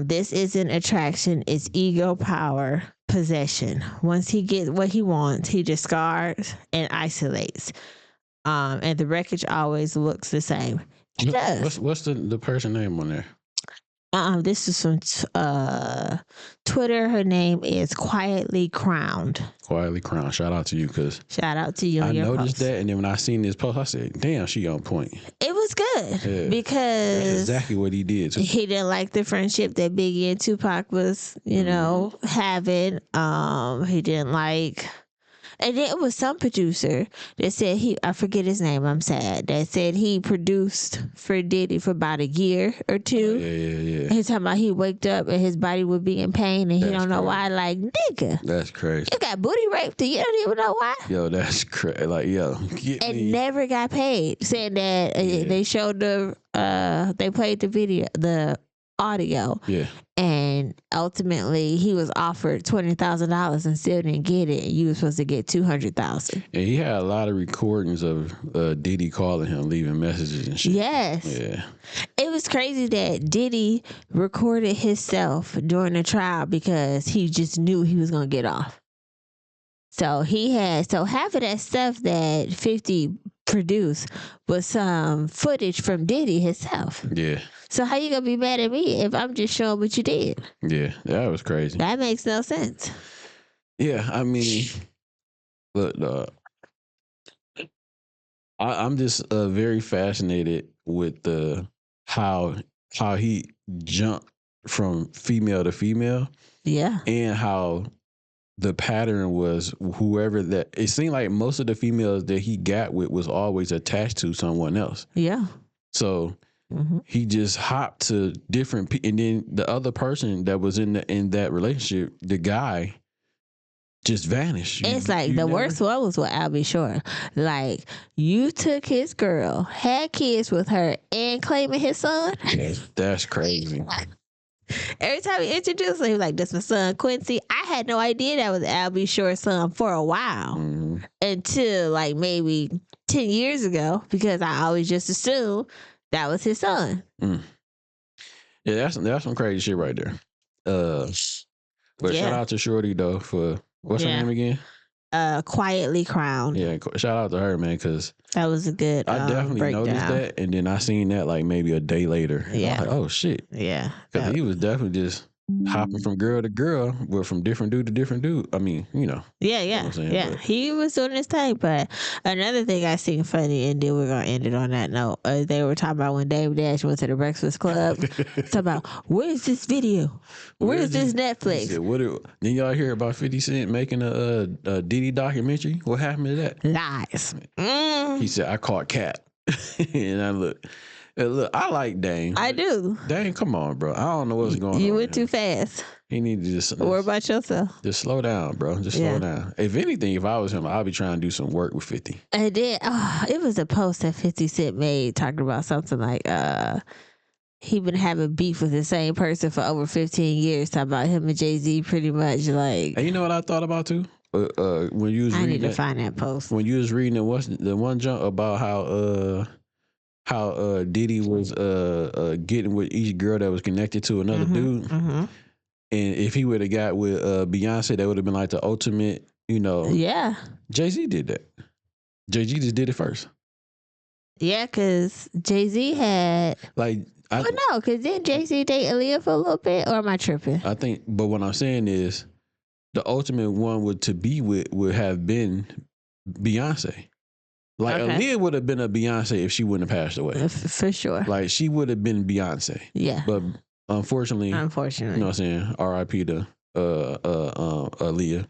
This isn't attraction, it's ego, power, possession. Once he gets what he wants, he discards and isolates. And the wreckage always looks the same. It does. What's the person name on there? This is from Twitter. Her name is Quietly Crowned. Quietly Crown. Shout out to you because Shout out to you. I on your noticed post. that, and then when I seen this post, I said, "Damn, she on point." It was good Yeah. because That's exactly what he did. Too. he didn't like the friendship that Biggie and Tupac was, having. He didn't like. And then it was some producer that said I forget his name, I'm sad, that said he produced for Diddy for about a year or two. Yeah. He's talking about he waked up and his body would be in pain and he That's don't know crazy. why. Like, nigga, That's crazy. you got booty raped and you don't even know why. Yo, that's crazy. Like, yo, get And me. never got paid. Saying that they showed they played the video, the audio. Yeah. And ultimately, he was offered $20,000 and still didn't get it. And you were supposed to get $200,000. And he had a lot of recordings of Diddy calling him, leaving messages and shit. Yes. Yeah. It was crazy that Diddy recorded himself during the trial because he just knew he was going to get off. So half of that stuff that 50 produced was some footage from Diddy himself. Yeah. So how you gonna be mad at me if I'm just showing what you did? Yeah. That was crazy. That makes no sense. Yeah. I mean, look, I'm just very fascinated with how he jumped from female to female. Yeah. And how the pattern was whoever that it seemed like most of the females that he got with was always attached to someone else. Yeah. So he just hopped to different people, and then the other person that was in that relationship, the guy, just vanished. It's like the worst one was with Albie Shore. Like, you took his girl, had kids with her, and claiming his son. That's crazy. Every time he introduced him, he was like, "This my son Quincy." I had no idea that was Albie Shore's son for a while until like maybe 10 years ago, because I always just assumed that was his son. Yeah, that's some crazy shit right there. But shout out to Shorty though for what's her name again? Quietly Crowned. Yeah, shout out to her, man, because that was a good. I definitely breakdown. noticed that, and then I seen that like maybe a day later. And I was like, oh shit. Yeah, Because he was definitely just hopping from girl to girl, but from different dude to different dude. I mean, you know. Yeah, what yeah, I'm saying, yeah. but- He was doing his thing, but another thing I seen funny, and then we're gonna end it on that note. They were talking about when Dame Dash went to the Breakfast Club. Talking about where's this video? Where's this He Netflix? said, then y'all hear about 50 Cent making a Diddy documentary? What happened to that? Lies. He said, I caught Cap. And look, I like Dame. I do. Dame, come on, bro. I don't know what's going on. You went too fast. He needed to just Worry about yourself. Just slow down, bro. Just slow down. If anything, if I was him, I'd be trying to do some work with 50. And then it was a post that 50 Cent made talking about something like he been having beef with the same person for over 15 years. Talking about him and Jay-Z pretty much like. And you know what I thought about too? When you was I reading need to find that post. When you was reading the one jump about how Diddy was getting with each girl that was connected to another dude. Mm-hmm. And if he would have got with Beyonce, that would have been like the ultimate, you know. Yeah. Jay-Z did that. Jay-Z just did it first. Yeah, because Jay-Z had... Like... no, because didn't Jay-Z date Aaliyah for a little bit? Or am I tripping? I think... But what I'm saying is, the ultimate one would have been Beyonce. Like, Aaliyah would have been a Beyonce if she wouldn't have passed away. For sure. Like, she would have been Beyonce. Yeah. But... Unfortunately, you know what I'm saying? R.I.P. to Aaliyah.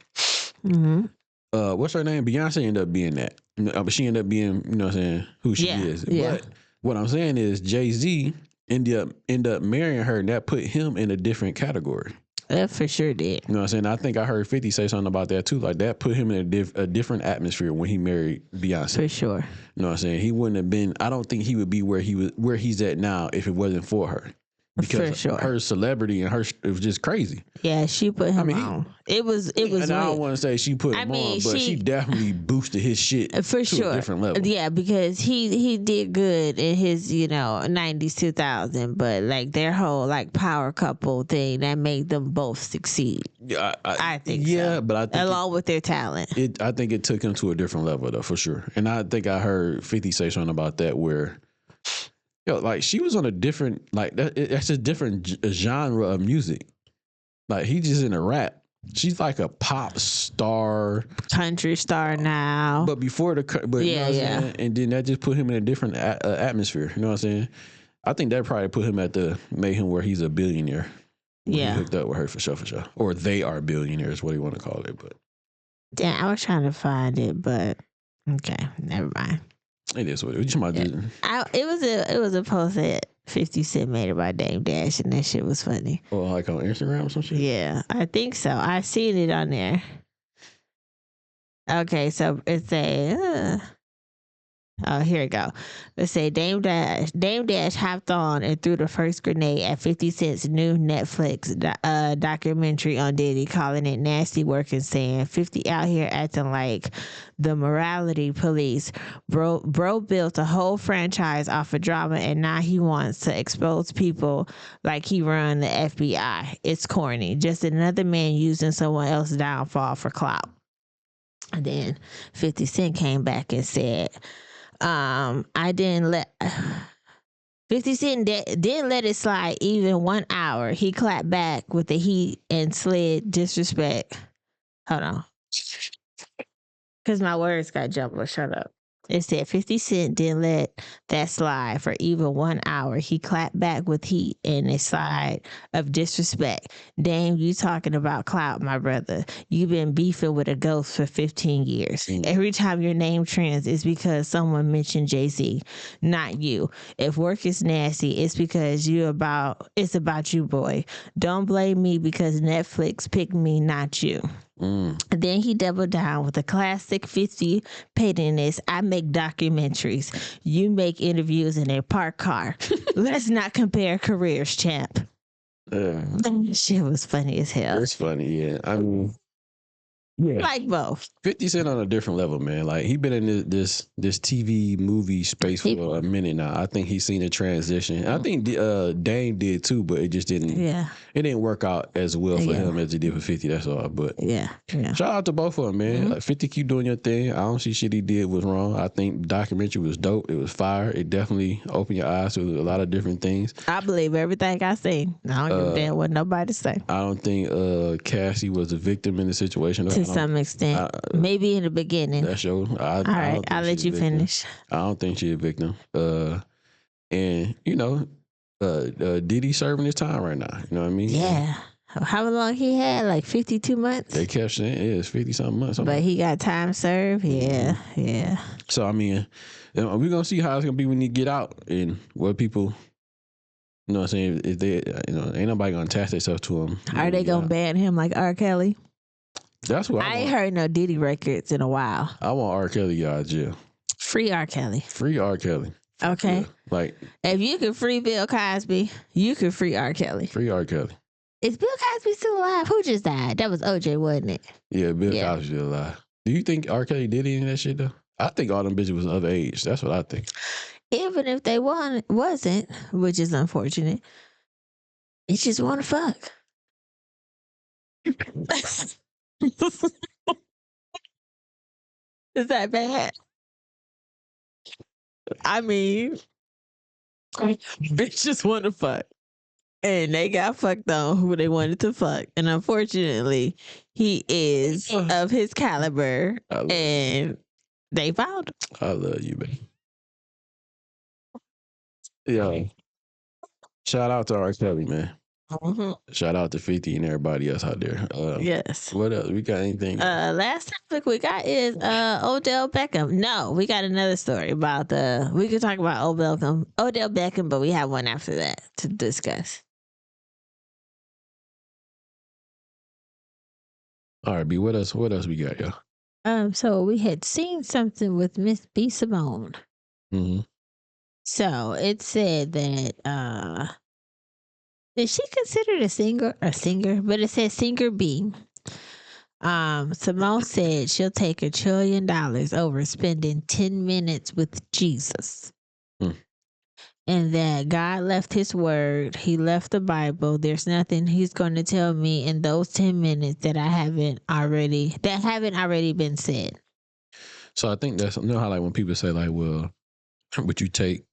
Mm-hmm. What's her name? Beyonce ended up being that. But she ended up being, you know what I'm saying, who she is. Yeah. But what I'm saying is Jay-Z ended up marrying her, and that put him in a different category. That for sure did. You know what I'm saying? I think I heard 50 say something about that too. Like that put him in a different atmosphere when he married Beyonce. For sure. You know what I'm saying? He wouldn't have been, I don't think he would be where he's at now if it wasn't for her. Because her celebrity and it was just crazy. Yeah, she put him on. It was. And I don't want to say she put him on, but she definitely boosted his shit for to sure. a different level. Yeah, because he did good in his 90s 2000, but like their whole like power couple thing that made them both succeed. Yeah, I think. Yeah, so. but I think along with their talent, I think it took him to a different level though, for sure. And I think I heard 50 say something about that where. Like she was on a different, like that's a different genre of music. Like he just in a rap. She's like a pop star, country star now. But before you know what I'm saying? And then that just put him in a different atmosphere. You know what I'm saying? I think that probably made him where he's a billionaire. Yeah, he hooked up with her for sure, or they are billionaires, what do you want to call it? But damn, I was trying to find it, but okay, never mind. It is what it is. It was a post that 50 Cent made about Dame Dash, and that shit was funny. Oh, like on Instagram or some shit? Yeah, I think so. I seen it on there. Okay, so it's here we go. Let's say Dame Dash hopped on and threw the first grenade at 50 Cent's new Netflix documentary on Diddy, calling it nasty work and saying 50 out here acting like the morality police. Bro built a whole franchise off of drama, and now he wants to expose people like he run the FBI. It's corny. Just another man using someone else's downfall for clout. And then 50 Cent came back and said, I didn't let 50 Cent didn't let it slide even 1 hour. He clapped back with the heat and slid disrespect. Hold on. Because my words got jumbled. Shut up. It said 50 Cent didn't let that slide for even 1 hour. He clapped back with heat and a slide of disrespect. Damn, you talking about clout, my brother. You've been beefing with a ghost for 15 years. Every time your name trends, it's because someone mentioned Jay-Z, not you. If work is nasty, it's because it's about you, boy. Don't blame me because Netflix picked me, not you. Then he doubled down with a classic 50 pettiness. I make documentaries. You make interviews in a parked car. Let's not compare careers, champ. Shit was funny as hell. It's funny, yeah. I mean, Yeah. Like both. 50 Cent on a different level, man. Like he been in this TV movie space for a minute now. I think he's seen a transition. I think Dame did too, but it just didn't. Yeah. It didn't work out as well for him as it did for 50. That's all. But yeah. shout out to both of them, man. Like 50, keep doing your thing. I don't see shit he did was wrong. I think the documentary was dope. It was fire. It definitely opened your eyes to a lot of different things. I believe everything I see. I don't give a damn what nobody say. I don't think Cassie was a victim in the situation. To some extent. Maybe in the beginning. That's your. All right, I'll let you finish. I don't think she's a victim. And you know, Diddy serving his time right now. You know what I mean? Yeah. How long he had? Like 52 months? They kept saying it's 50-something months. But he got time served? Yeah, yeah. So, I mean, we're going to see how it's going to be when he get out and what people, you know what I'm saying, if they, you know, ain't nobody going to attach themselves to him. Are they going to ban him like R. Kelly? That's what I ain't heard no Diddy records in a while. I want R. Kelly out of jail. Free R. Kelly. Free R. Kelly. Okay. Yeah, like, if you could free Bill Cosby, you could free R. Kelly. Free R. Kelly. Is Bill Cosby still alive? Who just died? That was OJ, wasn't it? Yeah, Bill Cosby still alive. Do you think R. Kelly did any of that shit though? I think all them bitches was underage. That's what I think. Even if they wasn't, which is unfortunate, they just want to fuck. Is that bad? I mean, bitches want to fuck. And they got fucked on who they wanted to fuck. And unfortunately, he is of his caliber. And they found him. I love you, man. Yeah. Shout out to R. Kelly, man. Shout out to 50 and everybody else out there. Yes. What else? We got anything? Last topic we got is Odell Beckham. No, we got another story about we could talk about Odell Beckham, but we have one after that to discuss. All right, B, what else we got, y'all? So we had seen something with Miss B. Simone. Mm-hmm. So it said that is she considered a singer? But it says singer B. Simone said she'll take $1 trillion over spending 10 minutes with Jesus. And that God left his word. He left the Bible. There's nothing he's going to tell me in those 10 minutes that haven't already been said. So I think that's, you know how like when people say like, well, would you take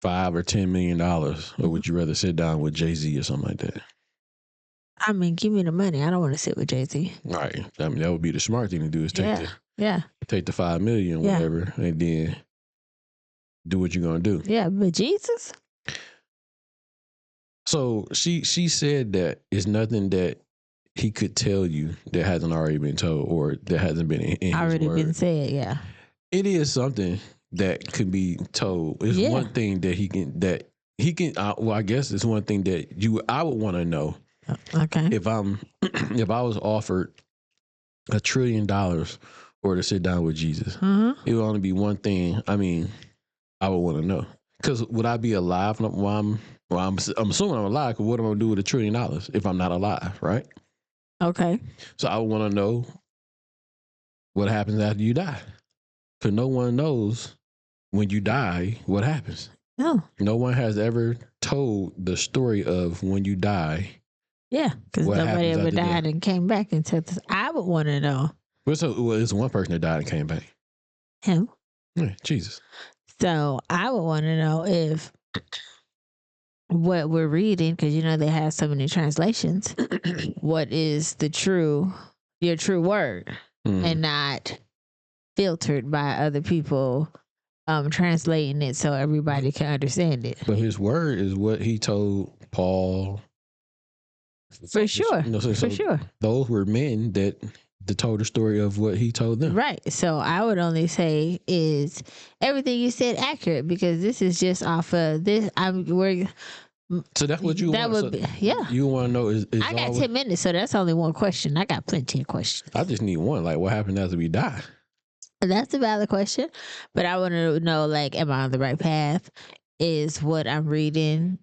$5 or $10 million, or would you rather sit down with Jay-Z or something like that? I mean, give me the money. I don't want to sit with Jay-Z. Right. I mean, that would be the smart thing to do is take the $5 million, whatever, and then do what you're gonna do. Yeah, but Jesus. So she said that it's nothing that he could tell you that hasn't already been told or that hasn't been in already his word. Been said. Yeah, it is something that could be told. It's one thing that he can. Well, I guess it's one thing that I would want to know. Okay. If I was offered $1 trillion or to sit down with Jesus, it would only be one thing. I mean, I would want to know, because would I be alive while I'm assuming I'm alive? Because what am I gonna do with $1 trillion if I'm not alive, right? Okay. So I would want to know what happens after you die, because no one knows when you die what happens. No. No one has ever told the story of when you die. Yeah, because nobody ever died and came back until this. I would want to know. Well, it's one person that died and came back. Him. Yeah, Jesus. So I would want to know if what we're reading, because they have so many translations, what is your true word, and not filtered by other people translating it so everybody can understand it. But his word is what he told Paul. For sure. For sure. Those were men that told the story of what he told them. Right. So I would only say, is everything you said accurate? Because this is just off of this. So that's what you want. Would be, yeah. You want to know is I got 10 minutes, so that's only one question. I got plenty of questions. I just need one. Like, what happened after we die? That's a valid question. But I want to know, like, am I on the right path? is what I'm reading,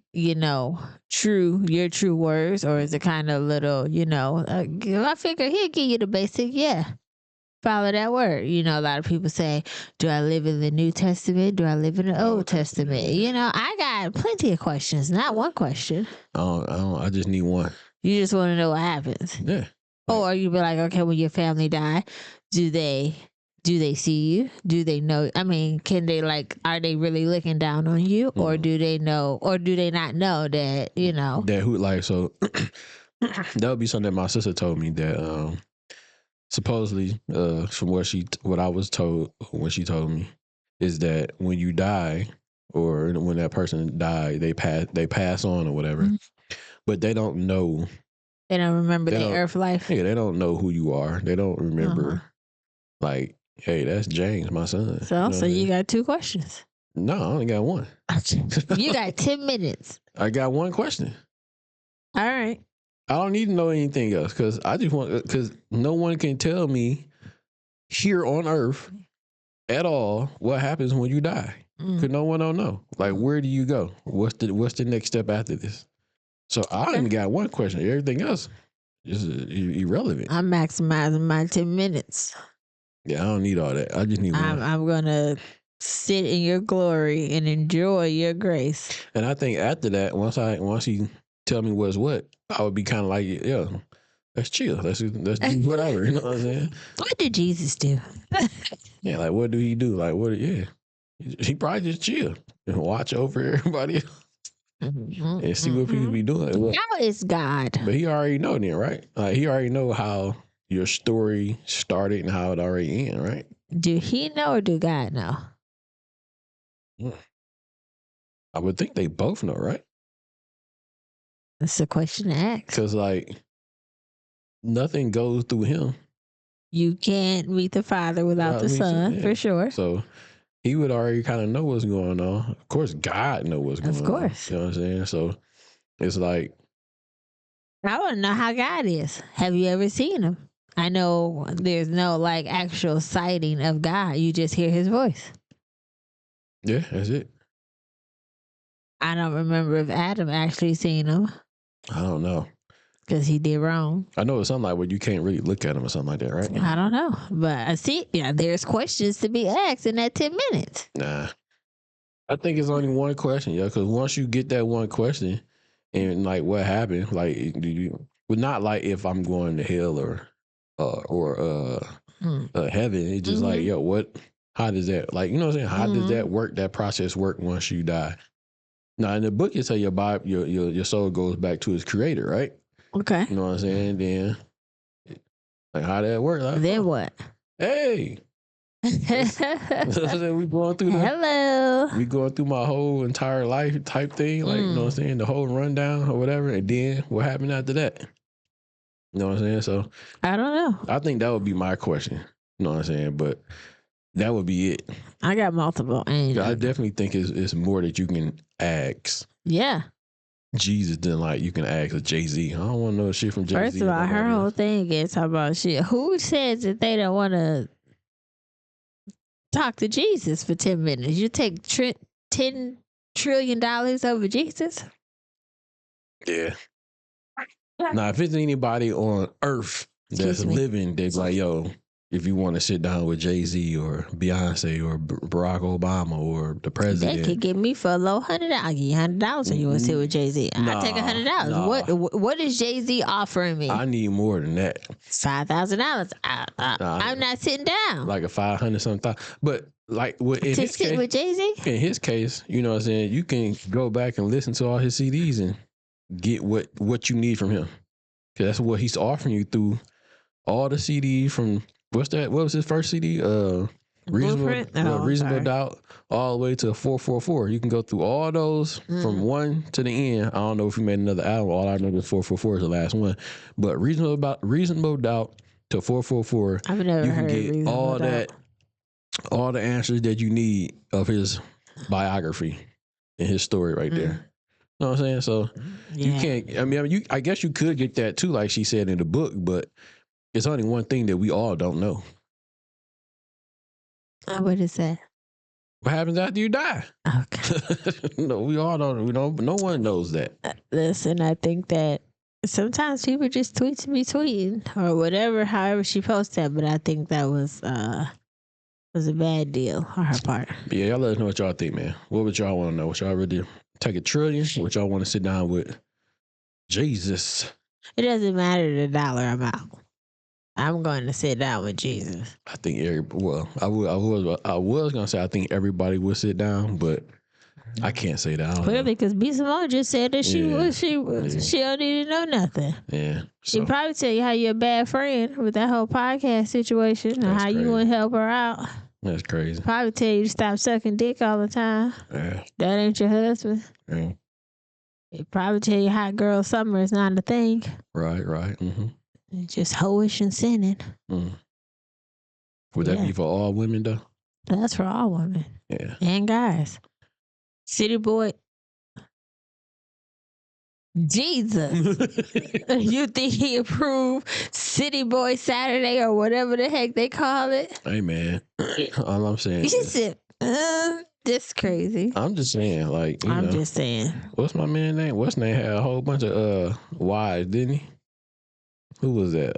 true, your true words, or is it kind of little, I figure he'll give you the basic, follow that word. A lot of people say, do I live in the New Testament? Do I live in the Old Testament? I got plenty of questions, not one question. I just need one. You just want to know what happens. Yeah. Or you be like, okay, when your family die, do they see you? Do they know? I mean, can they are they really looking down on you, or do they know, or do they not know that that who so that would be something that my sister told me that supposedly from what I was told when she told me is that when you die or when that person died, they pass on or whatever, but they don't know. They don't remember their earth life. Yeah, they don't know who you are. They don't remember. Like, hey, that's James, my son. So you got 2 questions. No, I only got one. You got 10 minutes. I got one question. All right. I don't need to know anything else because no one can tell me here on Earth at all what happens when you die. Because no one don't know. Like, where do you go? What's the next step after this? So I only got one question. Everything else is irrelevant. I'm maximizing my 10 minutes. Yeah, I don't need all that. I just need one. I'm gonna sit in your glory and enjoy your grace. And I think after that, once he tell me what's what, I would be kind of like, yeah, let's chill. Let's do whatever. You know what I'm saying? What did Jesus do? Yeah, like what do he do? Like what? Yeah, he probably just chill and watch over everybody else. And see what people be doing. How is God? But he already know then, right? Like he already know how your story started and how it already ended, right? Do he know or do God know? I would think they both know, right? That's a question to ask. Because nothing goes through him. You can't meet the Father without the Son, for sure. So he would already kind of know what's going on. Of course, God knows what's going on. Of course. You know what I'm saying? So it's like, I want to know how God is. Have you ever seen him? I know there's no actual sighting of God. You just hear his voice. Yeah, that's it. I don't remember if Adam actually seen him. I don't know. Because he did wrong. I know it's something like where you can't really look at him or something like that, right? I don't know. But I see, there's questions to be asked in that 10 minutes. Nah. I think it's only one question, because once you get that one question and what happened, but not if I'm going to hell or heaven. It's just how does that, you know what I'm saying? How does that work, that process work once you die? Now, in the book, it say your soul goes back to its creator, right? Okay. You know what I'm saying? Then, how that work? Then what? Hey. we going through Hello. We going through my whole entire life type thing, you know what I'm saying? The whole rundown or whatever. And then what happened after that? You know what I'm saying? So I don't know. I think that would be my question. You know what I'm saying? But that would be it. I got multiple. I definitely think it's more that you can ask. Yeah. Jesus than you can ask a Jay-Z. I don't want to know shit from Jay-Z. First of all, her whole thing is talking about shit. Who says that they don't want to talk to Jesus for 10 minutes? You take $10 trillion over Jesus? Yeah. Now, if it's anybody on earth that's living, they're like, yo, if you want to sit down with Jay-Z or Beyonce or Barack Obama or the president. They could get me for a low $100. I'll give you $100 and you want to sit with Jay-Z. I'll take $100. Nah. What is Jay-Z offering me? I need more than that. $5,000. I'm not sitting down. Like a 500 something. But in his case, with Jay-Z? In his case, you know what I'm saying, you can go back and listen to all his CDs and get what you need from him. Because that's what he's offering you through all the CDs from, what was his first CD? Reasonable Doubt, all the way to 444. You can go through all those from one to the end. I don't know if he made another album. All I know is 444 is the last one. But Reasonable Doubt to 444, I've never heard you can get all that, all the answers that you need of his biography and his story right there. You know what I'm saying? So you can't. I guess you could get that too, like she said in the book, but it's only one thing that we all don't know. What is that? What happens after you die? Okay. No, we all don't. We don't. No one knows that. Listen, I think that sometimes people just tweet to be tweeting or whatever, however she posts that. But I think that was a bad deal on her part. Yeah, y'all let us know what y'all think, man. What would y'all want to know? What y'all really take $1 trillion? What y'all want to sit down with? Jesus. It doesn't matter the dollar amount. I'm going to sit down with Jesus. I think I was gonna say I think everybody would sit down, but I can't say that. I don't know. Clearly, because B. Simone just said that she don't need to know nothing. Yeah. She So, probably tell you how you're a bad friend with that whole podcast situation and That's how you crazy. wouldn't help her out. that's crazy. Probably tell you to stop sucking dick all the time. Yeah. That ain't your husband. Yeah. It probably tell you hot girl summer is not a thing. Right. Mm-hmm. It's just hoish and sinning. Would that Yeah. be for all women though? That's for all women Yeah. and guys. City boy. Jesus. You think he approved City Boy Saturday or whatever the heck they call it? Hey man, all I'm saying. You Is, said, this crazy. I'm just saying, like, I'm just saying. what's my man's name? What's name had a whole bunch of wives, didn't he? Who was that?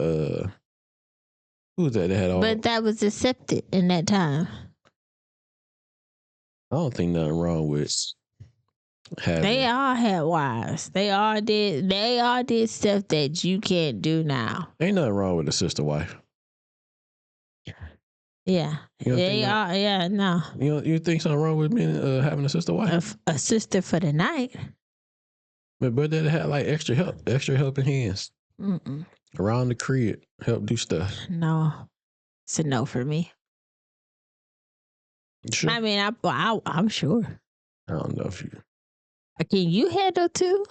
Who was that had all? But that was accepted in that time. I don't think nothing wrong with having. They all had wives. They all did stuff that you can't do now. Ain't nothing wrong with a sister wife. Yeah. You don't They think all, yeah, no. You think something wrong with being having a sister wife? A sister for the night. But that had like extra helping hands Mm-mm. around the crib, help do stuff. No. It's a no for me. Sure. I mean, I'm sure. I don't know if you Can you handle 2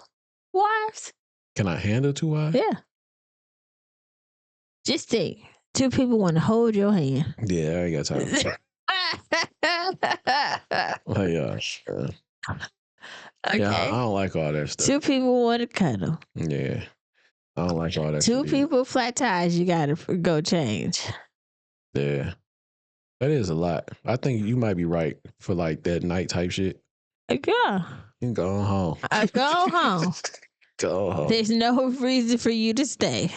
wives? can. I handle 2 wives? Yeah. Just think. 2 people want to hold your hand. Yeah, I ain't got time. For that. Like, sure. Okay. Yeah, I don't like all that stuff. 2 people want to cuddle. Yeah, I don't like all that. 2 shit people flat tires. You gotta go change. either. Yeah, that is a lot. I think you might be right for like that night type shit. Yeah. You can go home. Go home. Go home. There's no reason for you to stay.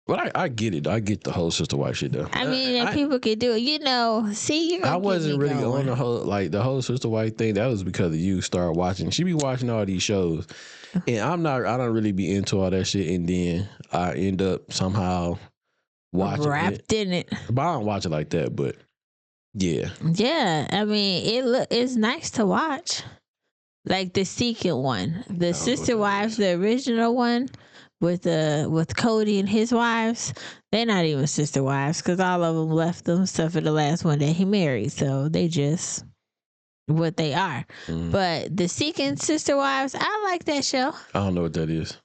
But I get it. I get the whole sister wife shit though. I mean, if people can do it, see, you. I wasn't really on the whole sister wife thing. That was because of you start watching. She be watching all these shows, and I don't really be into all that shit. And then I end up somehow watching wrapped in it. But I don't watch it like that. But yeah, Yeah, I mean, it's nice to watch. Like the second one, the sister wives, the original one with Cody and his wives. They're not even sister wives because all of them left them except for the last one that he married. So they just what they are. But the second sister wives, I like that show. I don't know what that is.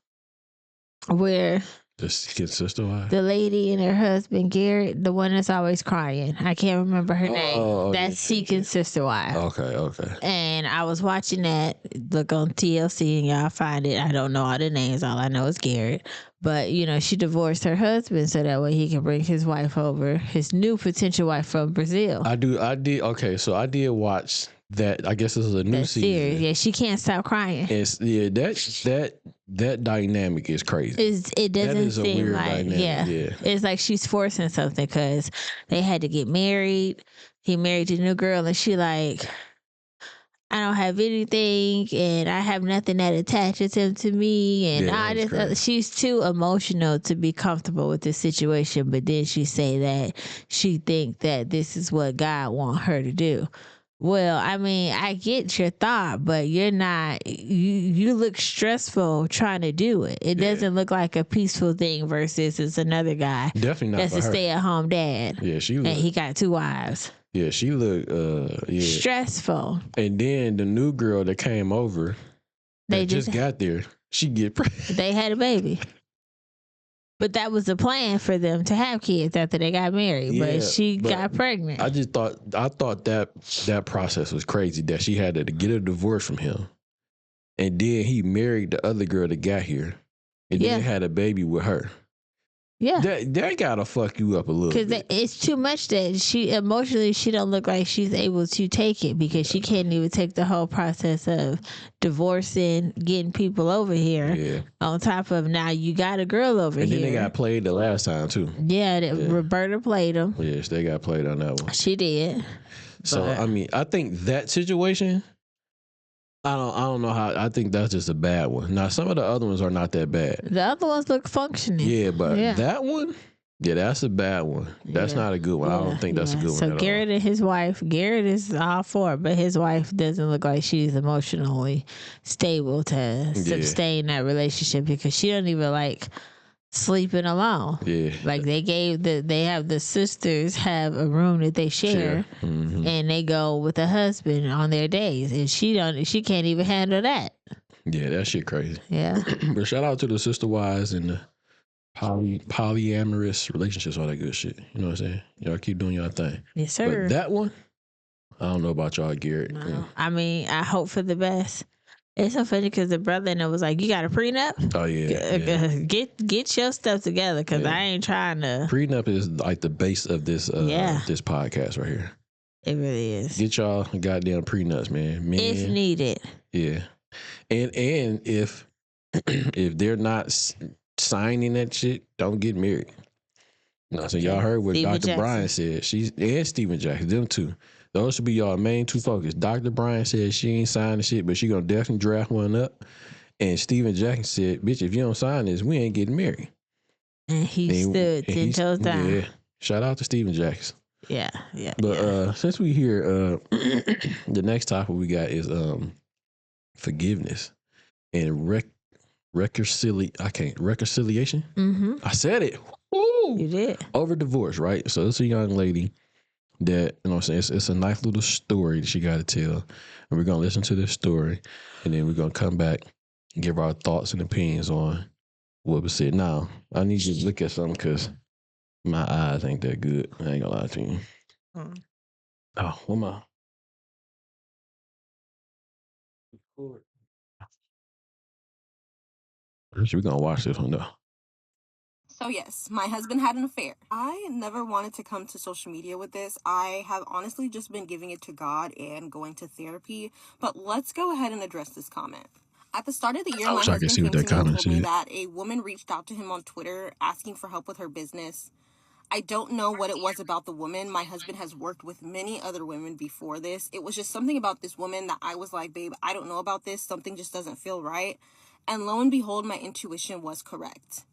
Where The second sister wife. the lady and her husband Garrett, the one that's always crying. I can't remember her name. That's Seeking Sister Wife. Okay. And I was watching that. Look on TLC and y'all find it. I don't know all the names. All I know is Garrett. But she divorced her husband so that way he can bring his wife over, his new potential wife from Brazil. I did. Okay, so I did watch that. I guess this is a new season. Series. Yeah, she can't stop crying. That dynamic is crazy. It doesn't That is a seem weird like dynamic, yeah. It's like she's forcing something because they had to get married. He married a new girl and she like, I don't have anything and I have nothing that attaches him to me and Yeah, that's crazy. she's too emotional to be comfortable with this situation. But then she say that she think that this is what God want her to do. Well, I mean, I get your thought, but you're not. You look stressful trying to do it. It doesn't look like a peaceful thing. Versus it's another guy Definitely not that's for a her. stay-at-home dad. Yeah, she and looked. he got 2 wives. Yeah, she looked. Stressful. And then the new girl that came over, They that just got there, she get pregnant. They had a baby. But that was the plan for them to have kids after they got married. Yeah, but she but got pregnant. I thought that process was crazy. That she had to get a divorce from him, and then he married the other girl that got here, and then had a baby with her. Yeah. That gotta fuck you up a little Because bit. it's too much that she emotionally she don't look like she's able to take it because she can't even take the whole process of divorcing, getting people over here. Yeah. On top of now you got a girl over And here. then they got played the last time too. Yeah, Roberta played him. Yes, they got played on that one. She did. So But I mean, I think that situation. I don't know how. I think that's just a bad one. Now some of the other ones are not that bad. the other ones look functioning. Yeah, but that one, yeah, that's a bad one. That's not a good one. I don't think that's a good one So at Garrett and his wife, Garrett is all for it, but his wife doesn't look like she's emotionally stable to sustain that relationship because she don't even like sleeping alone. Yeah. Like they have the sisters have a room that they share. Mm-hmm. And they go with the husband on their days, and she can't even handle that. Yeah, that shit crazy. Yeah. But shout out to the sister wives and the polyamorous relationships, all that good shit. You know what I'm saying? Y'all keep doing your thing. Yes, sir. But that one, I don't know about y'all, Garrett. No. Yeah. I mean, I hope for the best. It's so funny because the brother in it was like, "You got a prenup? Oh yeah. Get your stuff together because I ain't trying to." Prenup is like the base of this this podcast right here. It really is. Get y'all goddamn prenups, man. If needed. Yeah, and if if they're not signing that shit, don't get married. No, so y'all heard what Steven Dr. Jackson. Brian said. And Steven Jackson, them two. Those should be y'all main two focus. Dr. Brian said she ain't signing shit, but she gonna definitely draft one up. And Steven Jackson said, "Bitch, if you don't sign this, we ain't getting married." And he stood 10 toes down. Yeah, shout out to Steven Jackson. Yeah. But since we here, the next topic we got is forgiveness and reconciliation. Mm-hmm. I said it. Woo! You did. Over divorce, right? So it's a young lady that, you know what I'm saying, it's a nice little story that she got to tell. And we're going to listen to this story, and then we're going to come back and give our thoughts and opinions on what was said. Now, I need you to look at something because my eyes ain't that good. I ain't going to lie to you. Oh, what am I? We're going to watch this one, though. So yes, my husband had an affair. I never wanted to come to social media with this. I have honestly just been giving it to God and going to therapy. But let's go ahead and address this comment. At the start of the year, my husband came to me and told me that a woman reached out to him on Twitter asking for help with her business. I don't know what it was about the woman. My husband has worked with many other women before this. It was just something about this woman that I was like, babe, I don't know about this. Something just doesn't feel right. And lo and behold, my intuition was correct.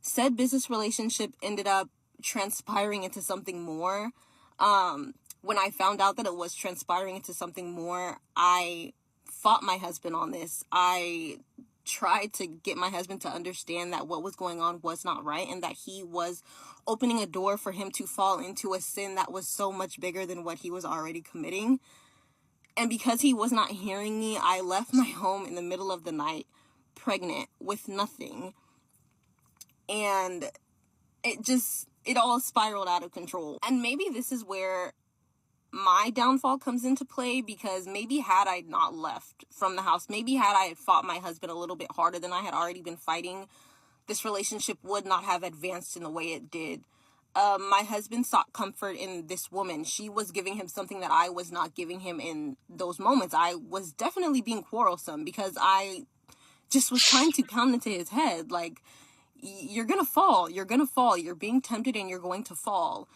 Said business relationship ended up transpiring into something more. When I found out that it was transpiring into something more, I fought my husband on this. I tried to get my husband to understand that what was going on was not right and that he was opening a door for him to fall into a sin that was so much bigger than what he was already committing. And because he was not hearing me, I left my home in the middle of the night, pregnant, with nothing. And it all spiraled out of control. And maybe this is where my downfall comes into play, because maybe had I not left from the house, maybe had I fought my husband a little bit harder than I had already been fighting, this relationship would not have advanced in the way it did. My husband sought comfort in this woman. She was giving him something that I was not giving him in those moments. I was definitely being quarrelsome because I just was trying to pound into his head, like, you're gonna fall, you're being tempted and you're going to fall.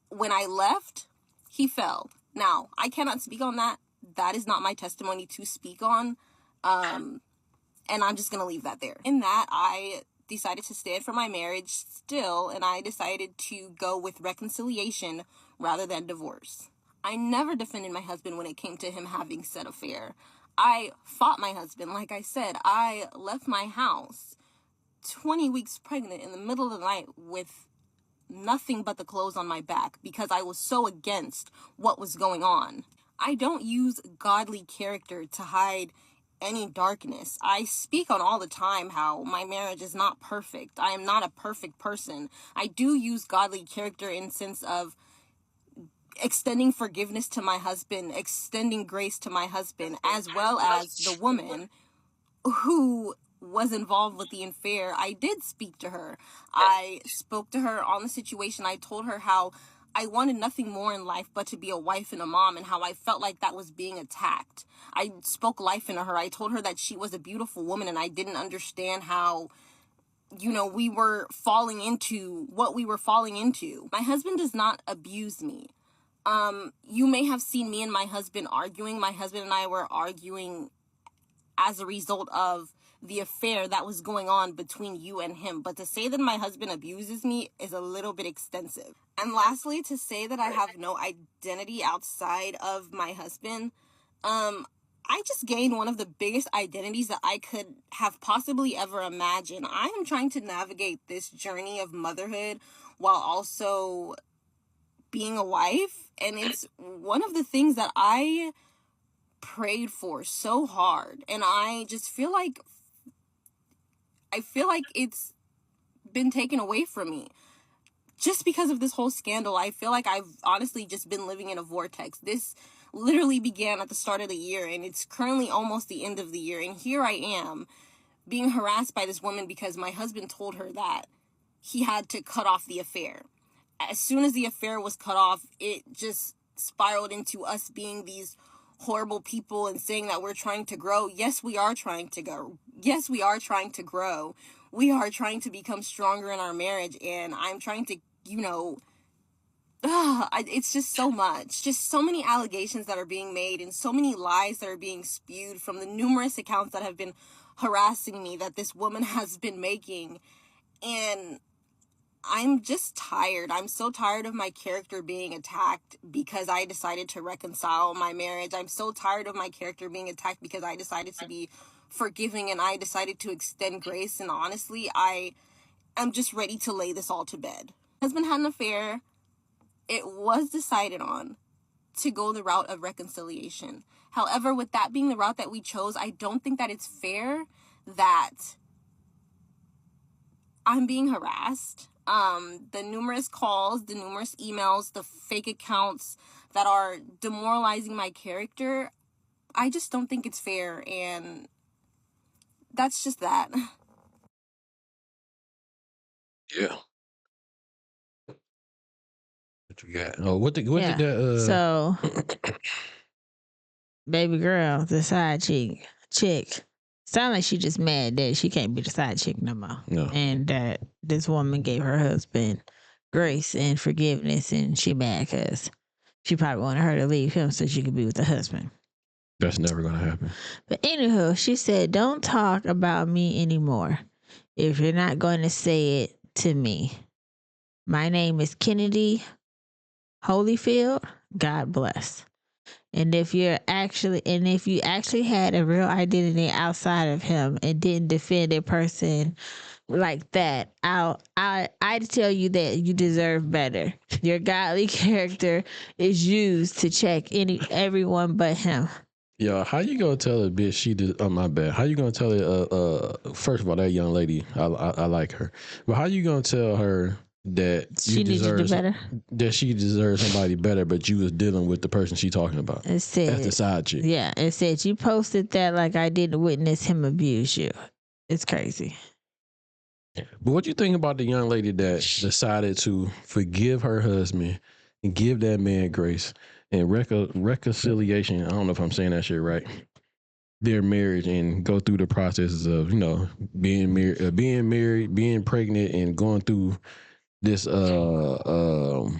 When I left, he fell. Now, I cannot speak on that. That is not my testimony to speak on. And I'm just gonna leave that there. In that, I decided to stand for my marriage still, and I decided to go with reconciliation rather than divorce. I never defended my husband when it came to him having said affair. I fought my husband. Like I said, I left my house 20 weeks pregnant in the middle of the night with nothing but the clothes on my back because I was so against what was going on. I don't use godly character to hide any darkness. I speak on all the time how my marriage is not perfect. I am not a perfect person. I do use godly character in sense of extending forgiveness to my husband, extending grace to my husband, as well as the woman who was involved with the affair, I did speak to her. I spoke to her on the situation. I told her how I wanted nothing more in life but to be a wife and a mom, and how I felt like that was being attacked. I spoke life into her. I told her that she was a beautiful woman, and I didn't understand how, we were falling into what we were falling into. My husband does not abuse me. You may have seen me and my husband arguing. My husband and I were arguing as a result of the affair that was going on between you and him. But to say that my husband abuses me is a little bit extensive. And lastly, to say that I have no identity outside of my husband, I just gained one of the biggest identities that I could have possibly ever imagined. I am trying to navigate this journey of motherhood while also being a wife. And it's one of the things that I prayed for so hard, and I just feel like it's been taken away from me just because of this whole scandal. I feel like I've honestly just been living in a vortex. This literally began at the start of the year, and it's currently almost the end of the year, and here I am being harassed by this woman because my husband told her that he had to cut off the affair. As soon as the affair was cut off, it just spiraled into us being these horrible people and saying that we're trying to grow. Yes, we are trying to grow. Yes, we are trying to grow. We are trying to become stronger in our marriage, and I'm trying to, it's just so much. Just so many allegations that are being made and so many lies that are being spewed from the numerous accounts that have been harassing me that this woman has been making. And I'm just tired. I'm so tired of my character being attacked because I decided to reconcile my marriage. I'm so tired of my character being attacked because I decided to be forgiving and I decided to extend grace. And honestly, I am just ready to lay this all to bed. My husband had an affair. It was decided on to go the route of reconciliation. However, with that being the route that we chose, I don't think that it's fair that I'm being harassed. The numerous calls, the numerous emails, the fake accounts that are demoralizing my character, I just don't think it's fair, and that's just that. Yeah. What you got? Oh, what did Yeah. that? So, baby girl, the side chick, sound like she just mad that she can't be the side chick no more. No. And that this woman gave her husband grace and forgiveness, and she mad because she probably wanted her to leave him so she could be with the husband. That's never gonna happen. But anywho, she said, "Don't talk about me anymore if you're not going to say it to me. My name is Kennedy Holyfield. God bless. And if you actually had a real identity outside of him and didn't defend a person like that, I'd tell you that you deserve better. Your godly character is used to check everyone but him." Yeah, how you gonna tell a bitch she did? Oh, my bad. How you gonna tell it? First of all, that young lady, I like her. But how you gonna tell her that She needs to do better? That she deserves somebody better, but you was dealing with the person she talking about? It said, that's the side chick. Yeah, it said you posted that like I didn't witness him abuse you. It's crazy. But what you think about the young lady that decided to forgive her husband and give that man grace and reconciliation? I don't know if I'm saying that shit right. Their marriage and go through the processes of being married, being pregnant, and going through this affair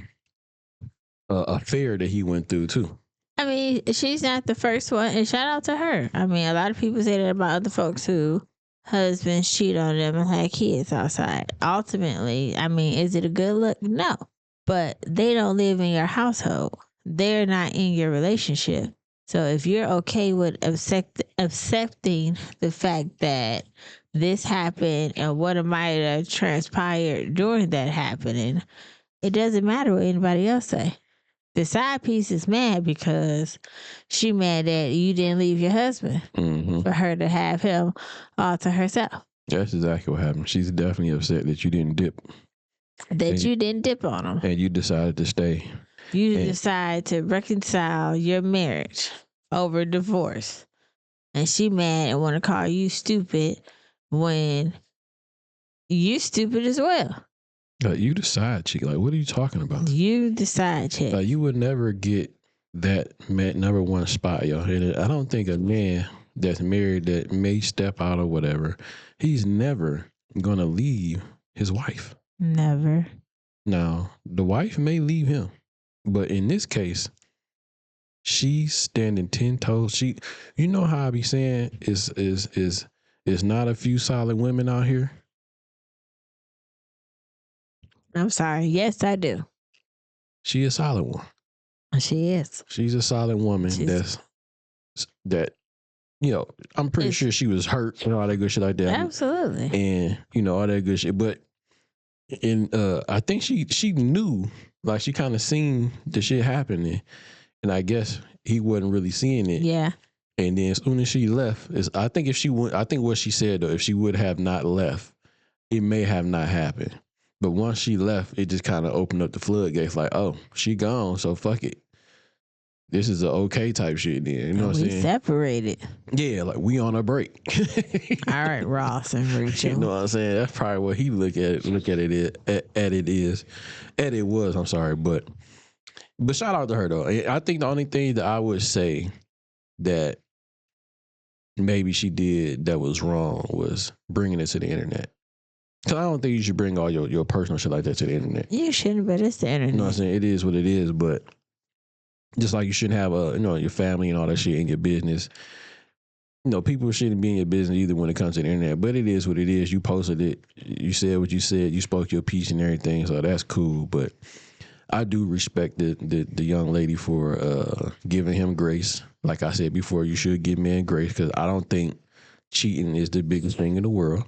that he went through too. I mean, she's not the first one, and shout out to her. I mean, a lot of people say that about other folks who husbands cheat on them and have kids outside. Ultimately, I mean, is it a good look? No. But they don't live in your household. They're not in your relationship. So if you're okay with accepting the fact that this happened and what might have transpired during that happening, it doesn't matter what anybody else say. The side piece is mad because she mad that you didn't leave your husband for her to have him all to herself. That's exactly what happened. She's definitely upset that you didn't dip. You didn't dip on him. And you decided to stay. You decide to reconcile your marriage over divorce. And she mad and want to call you stupid when you stupid as well. Like, you the side chick. Like, what are you talking about? You the side chick. Like, you would never get that number one spot, yo. And I don't think a man that's married that may step out or whatever, he's never gonna leave his wife. Never. Now, the wife may leave him, but in this case, she's standing 10 toes. You know how I be saying is not a few solid women out here. I'm sorry. Yes, I do. She a solid one. She is. She's a solid woman. That you know. I'm pretty sure she was hurt and all that good shit like that. Absolutely. And all that good shit. But I think she knew, like, she kind of seen the shit happening, and I guess he wasn't really seeing it. Yeah. And then as soon as she left, I think what she said though, if she would have not left, it may have not happened. But once she left, it just kind of opened up the floodgates. Like, oh, she gone, so fuck it. This is an okay type shit. Then you know what I'm saying? We separated. Yeah, like we on a break. All right, Ross and Rachel. You know what I'm saying? That's probably what he look at it was. I'm sorry, but shout out to her though. I think the only thing that I would say that maybe she did that was wrong was bringing it to the internet. Cause I don't think you should bring all your personal shit like that to the internet. You shouldn't, but it's the internet. You know what I'm saying? It is what it is, but just like you shouldn't have your family and all that shit in your business. People shouldn't be in your business either when it comes to the internet. But it is what it is. You posted it. You said what you said. You spoke your piece and everything. So that's cool. But I do respect the young lady for giving him grace. Like I said before, you should give men grace because I don't think cheating is the biggest thing in the world.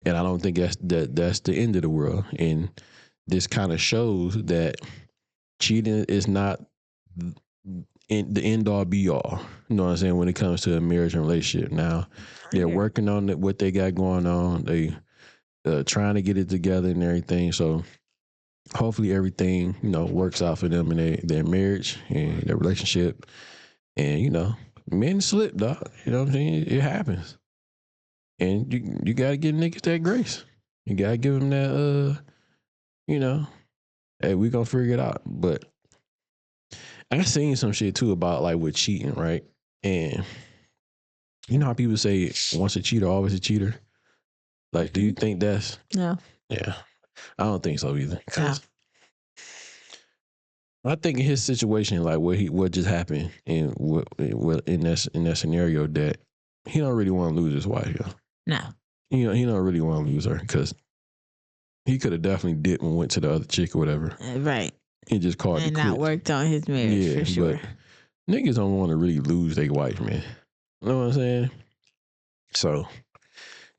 And I don't think that's the end of the world. And this kind of shows that cheating is not the end all be all. You know what I'm saying? When it comes to a marriage and relationship. Now, they're working on what they got going on. They trying to get it together and everything. So hopefully everything, works out for them in their marriage and their relationship. And, men slip, dog. You know what I'm saying? It happens. And you got to give niggas that grace. You got to give them that, hey, we going to figure it out. But I seen some shit too about like with cheating, right? And you know how people say once a cheater, always a cheater? Like, do you think that's... No. Yeah. I don't think so either. No. I think in his situation, like what just happened and what in that scenario, that he don't really want to lose his wife, yo. No. He don't really want to lose her because he could have definitely dipped and went to the other chick or whatever. Right. He just called and not worked on his marriage for sure. But niggas don't want to really lose their wife, man. You know what I'm saying? So,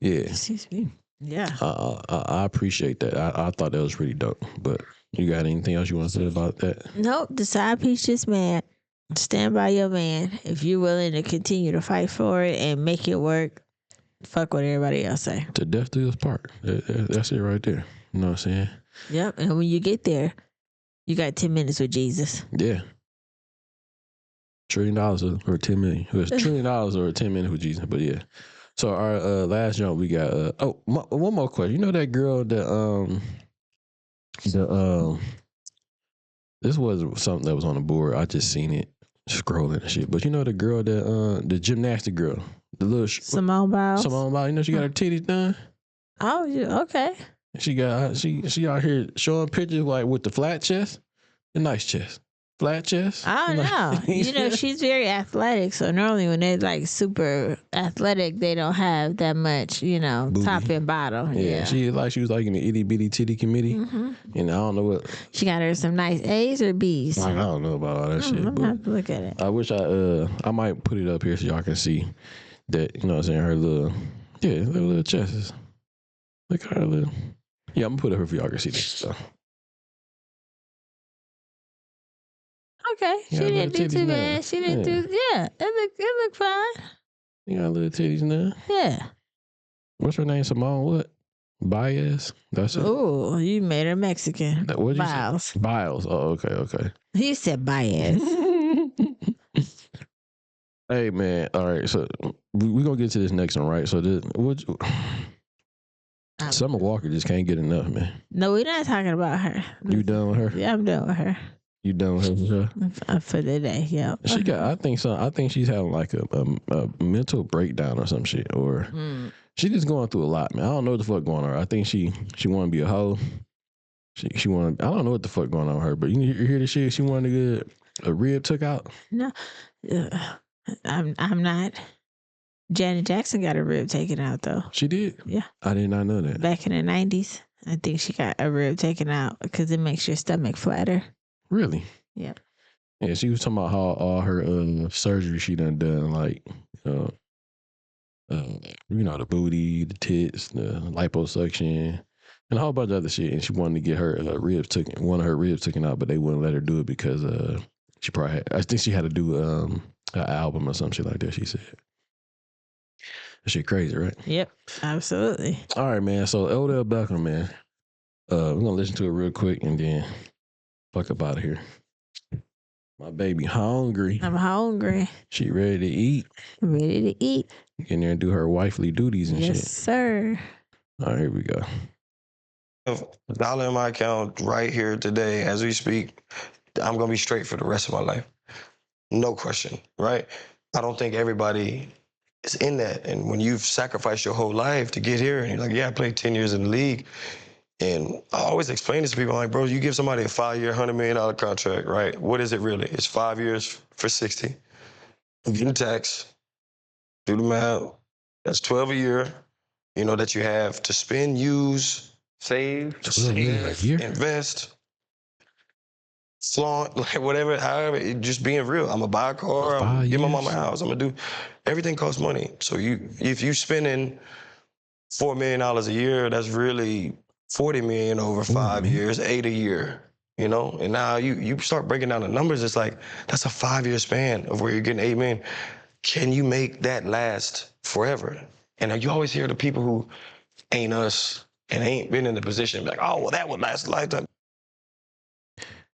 yeah. Excuse me. Yeah. I appreciate that. I thought that was pretty dope. But you got anything else you want to say about that? Nope. The side piece just mad. Stand by your man. If you're willing to continue to fight for it and make it work, fuck what everybody else say. To death do us part. That's it right there. You know what I'm saying? Yep. And when you get there, you got 10 minutes with Jesus. Yeah. $1 trillion or 10 million. It was $1 trillion or 10 minutes with Jesus. But yeah. So our last jump, we got one more question. You know that girl that this was something that was on the board. I just seen it scrolling and shit. But you know the girl that the gymnastic girl, the little Simone Biles. Simone Biles. You know she got her titties done. Oh, yeah, okay. She out here showing pictures like with the flat chest, the nice chest, flat chest. I don't know. She's very athletic. So normally when they're like super athletic, they don't have that much, booty. Top and bottom. Yeah. She was like in the itty bitty titty committee, and I don't know what. She got her some nice A's or B's. I don't know about all that shit. I'm gonna have to look at it. I wish I might put it up here so y'all can see that. You know what I'm saying? Her little chests. Look at her little. Yeah, I'm gonna put it up here for y'all can see this stuff. Okay, she didn't do too bad. She didn't do. Yeah, it looked fine. You got little titties now. Yeah. What's her name? Simone what? Baez. That's it. Oh, you made her Mexican. What Biles. Biles. Oh, okay. He said Baez. Hey man, all right. So we gonna get to this next one, right? So Summer Walker just can't get enough, man. No, we're not talking about her. You done with her? Yeah, I'm done with her. You done with her? For the day, yeah. She got. I think so. I think she's having like a mental breakdown or some shit, or she just going through a lot, man. I don't know what the fuck going on. I think she want to be a hoe. She want. I don't know what the fuck going on with her, but you hear the shit. She wanted to get a rib took out. No, I'm not. Janet Jackson got a rib taken out though. She did? Yeah. I did not know that. Back in the 90s, I think she got a rib taken out because it makes your stomach flatter. Really? Yeah. Yeah, she was talking about how all her surgery she done, like, you know, the booty, the tits, the liposuction, and a whole bunch of other shit. And she wanted to get her ribs taken out, but they wouldn't let her do it because she probably had, I think she had to do an album or some shit like that, she said. That shit crazy, right? Yep, absolutely. All right, man. So Odell Beckham, man. We're gonna listen to it real quick and then fuck up out of here. My baby hungry. I'm hungry. She ready to eat. Ready to eat. Get in there and do her wifely duties and shit. Yes, sir. All right, here we go. $1 in my account right here today as we speak, I'm gonna be straight for the rest of my life. No question, right? I don't think everybody is in that. And when you've sacrificed your whole life to get here and you're like, yeah, I played 10 years in the league. And I always explain this to people, I'm like, bro, you give somebody a 5-year, $100 million contract, right? What is it really? It's 5 years for 60. Getting taxed, do the math, that's 12 a year, you know, that you have to spend, use, save, invest, flaunt, like whatever, however, just being real. I'm gonna buy a car, I'm gonna give my mama a house, I'm gonna do, everything costs money. So if you spending $4 million a year, that's really 40 million over 5 years, 8 a year, you know? And now you start breaking down the numbers, it's like, that's a 5-year span of where you're getting 8 million. Can you make that last forever? And you always hear the people who ain't us and ain't been in the position, like, oh, well, that would last a lifetime.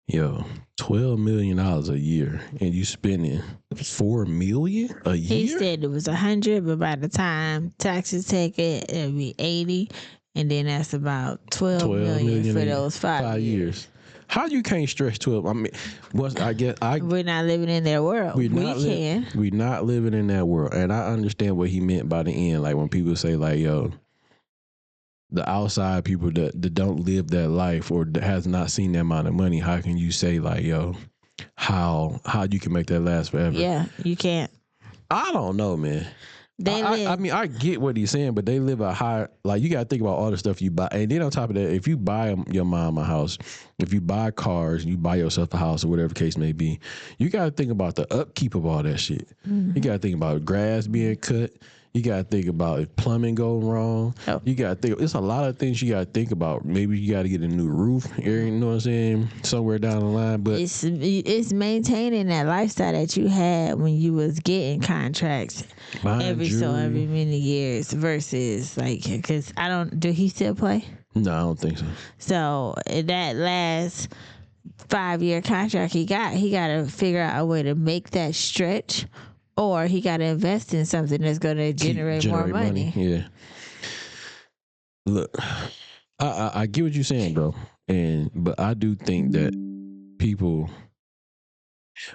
Yo, $12 million a year, and you spending $4 million a year? He said it was 100, but by the time taxes take it, it'll be 80, and then that's about 12 million for those 5 years. How you can't stretch 12? I mean, we're not living in their world. We can. We're not living in that world, and I understand what he meant by the end. Like when people say, like, yo, the outside people that don't live that life or that has not seen that amount of money, how can you say, like, yo, how you can make that last forever? Yeah, you can't. I don't know, man. I mean, I get what he's saying, but they live a high, like, you got to think about all the stuff you buy. And then on top of that, if you buy your mom a house, if you buy cars, you buy yourself a house or whatever the case may be, you got to think about the upkeep of all that shit. Mm-hmm. You got to think about grass being cut. You got to think about if plumbing going wrong. Oh. You got to think, it's a lot of things you got to think about. Maybe you got to get a new roof, you know what I'm saying, somewhere down the line. But it's maintaining that lifestyle that you had when you was getting contracts every many years versus, like, because do he still play? No, I don't think so. So that last 5-year contract he got to figure out a way to make that stretch. Or he got to invest in something that's going to generate more money. Yeah. Look, I get what you're saying, bro. But I do think that people.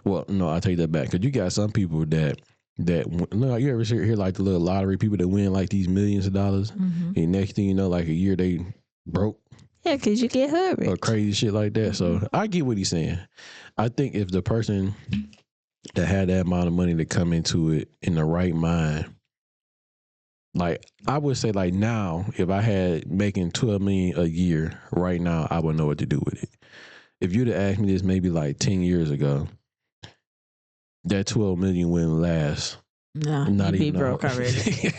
Well, no, I take that back because you got some people that look, you ever hear like the little lottery people that win like these millions of dollars, and next thing you know, like a year they broke. Yeah, because you get hood rich. Or crazy shit like that. So I get what he's saying. I think if the person that had that amount of money to come into it in the right mind, like I would say, like now, if I had making $12 million a year right now, I would know what to do with it. If you'd have asked me this maybe like 10 years ago, that $12 million wouldn't last. No, you'd be broke already.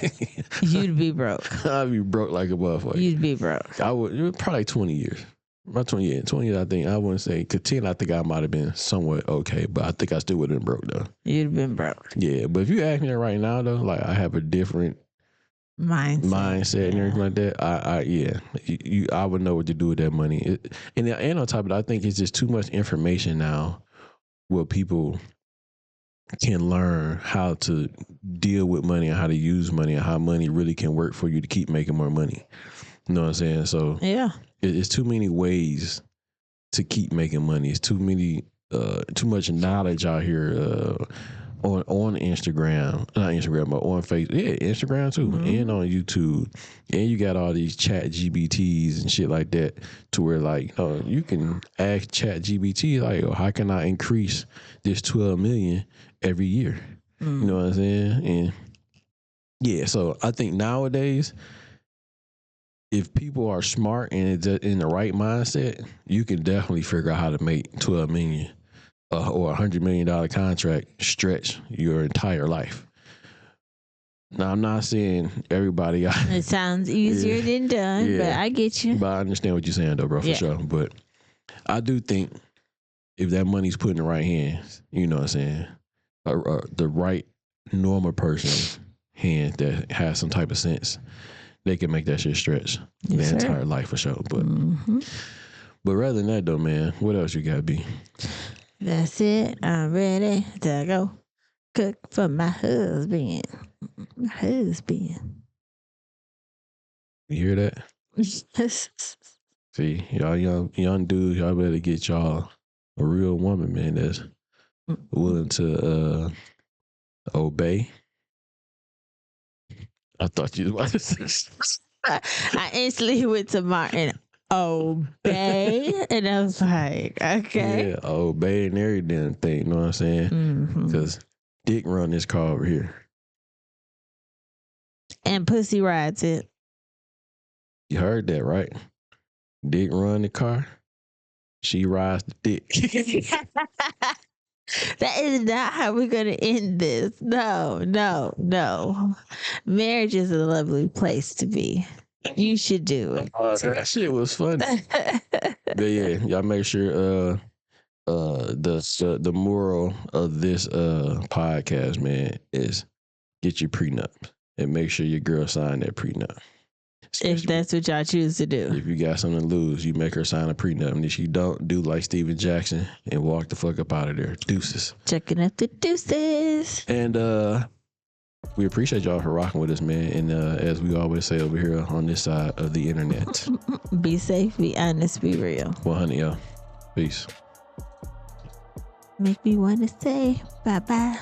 You'd be broke. I'd be broke like a motherfucker. You'd be broke. I would probably 20 years. About 20 years, I think. I wouldn't say, because 10, I think I might have been somewhat okay, but I think I still would have been broke, though. You'd have been broke. Yeah, but if you ask me that right now, though, like, I have a different mindset and everything like that, I would know what to do with that money. And on top of it, I think it's just too much information now where people can learn how to deal with money and how to use money and how money really can work for you to keep making more money. You know what I'm saying? So Yeah. it's too many ways to keep making money. It's too much knowledge out here on Instagram, not Instagram, but on Facebook. Yeah, Instagram too, and on YouTube. And you got all these chat GBTs and shit like that, to where like you can ask chat GBT like, oh, how can I increase this 12 million every year? You know what I'm saying? And yeah, so I think nowadays, if people are smart and in the right mindset, you can definitely figure out how to make 12 million or $100 million contract stretch your entire life. Now, I'm not saying everybody. It sounds easier than done, but I get you. But I understand what you're saying, though, bro, for sure. But I do think if that money's put in the right hands, you know what I'm saying, the right normal person's hands that has some type of sense, they can make that shit stretch their entire life for sure. But rather than that, though, man, what else you got, B? That's it. I'm ready to go cook for my husband. My husband. You hear that? See, y'all young dudes, y'all better get y'all a real woman, man, that's willing to obey. I thought you was about to say. I instantly went to Martin. Obey, and I was like, okay. Yeah, obey and every damn thing. You know what I'm saying? Because Dick run this car over here, and pussy rides it. You heard that, right? Dick run the car. She rides the dick. That is not how we're going to end this. No. Marriage is a lovely place to be. You should do it. That shit was funny. But yeah, y'all make sure the moral of this podcast, man, is get your prenup and make sure your girl sign that prenup. If that's what y'all choose to do. If you got something to lose, you make her sign a prenup. And if you don't, do like Steven Jackson and walk the fuck up out of there. Deuces. Checking up the deuces. And we appreciate y'all for rocking with us, man. And as we always say over here on this side of the internet, be safe, be honest, be real. 100, y'all. Peace. Make me want to say bye-bye.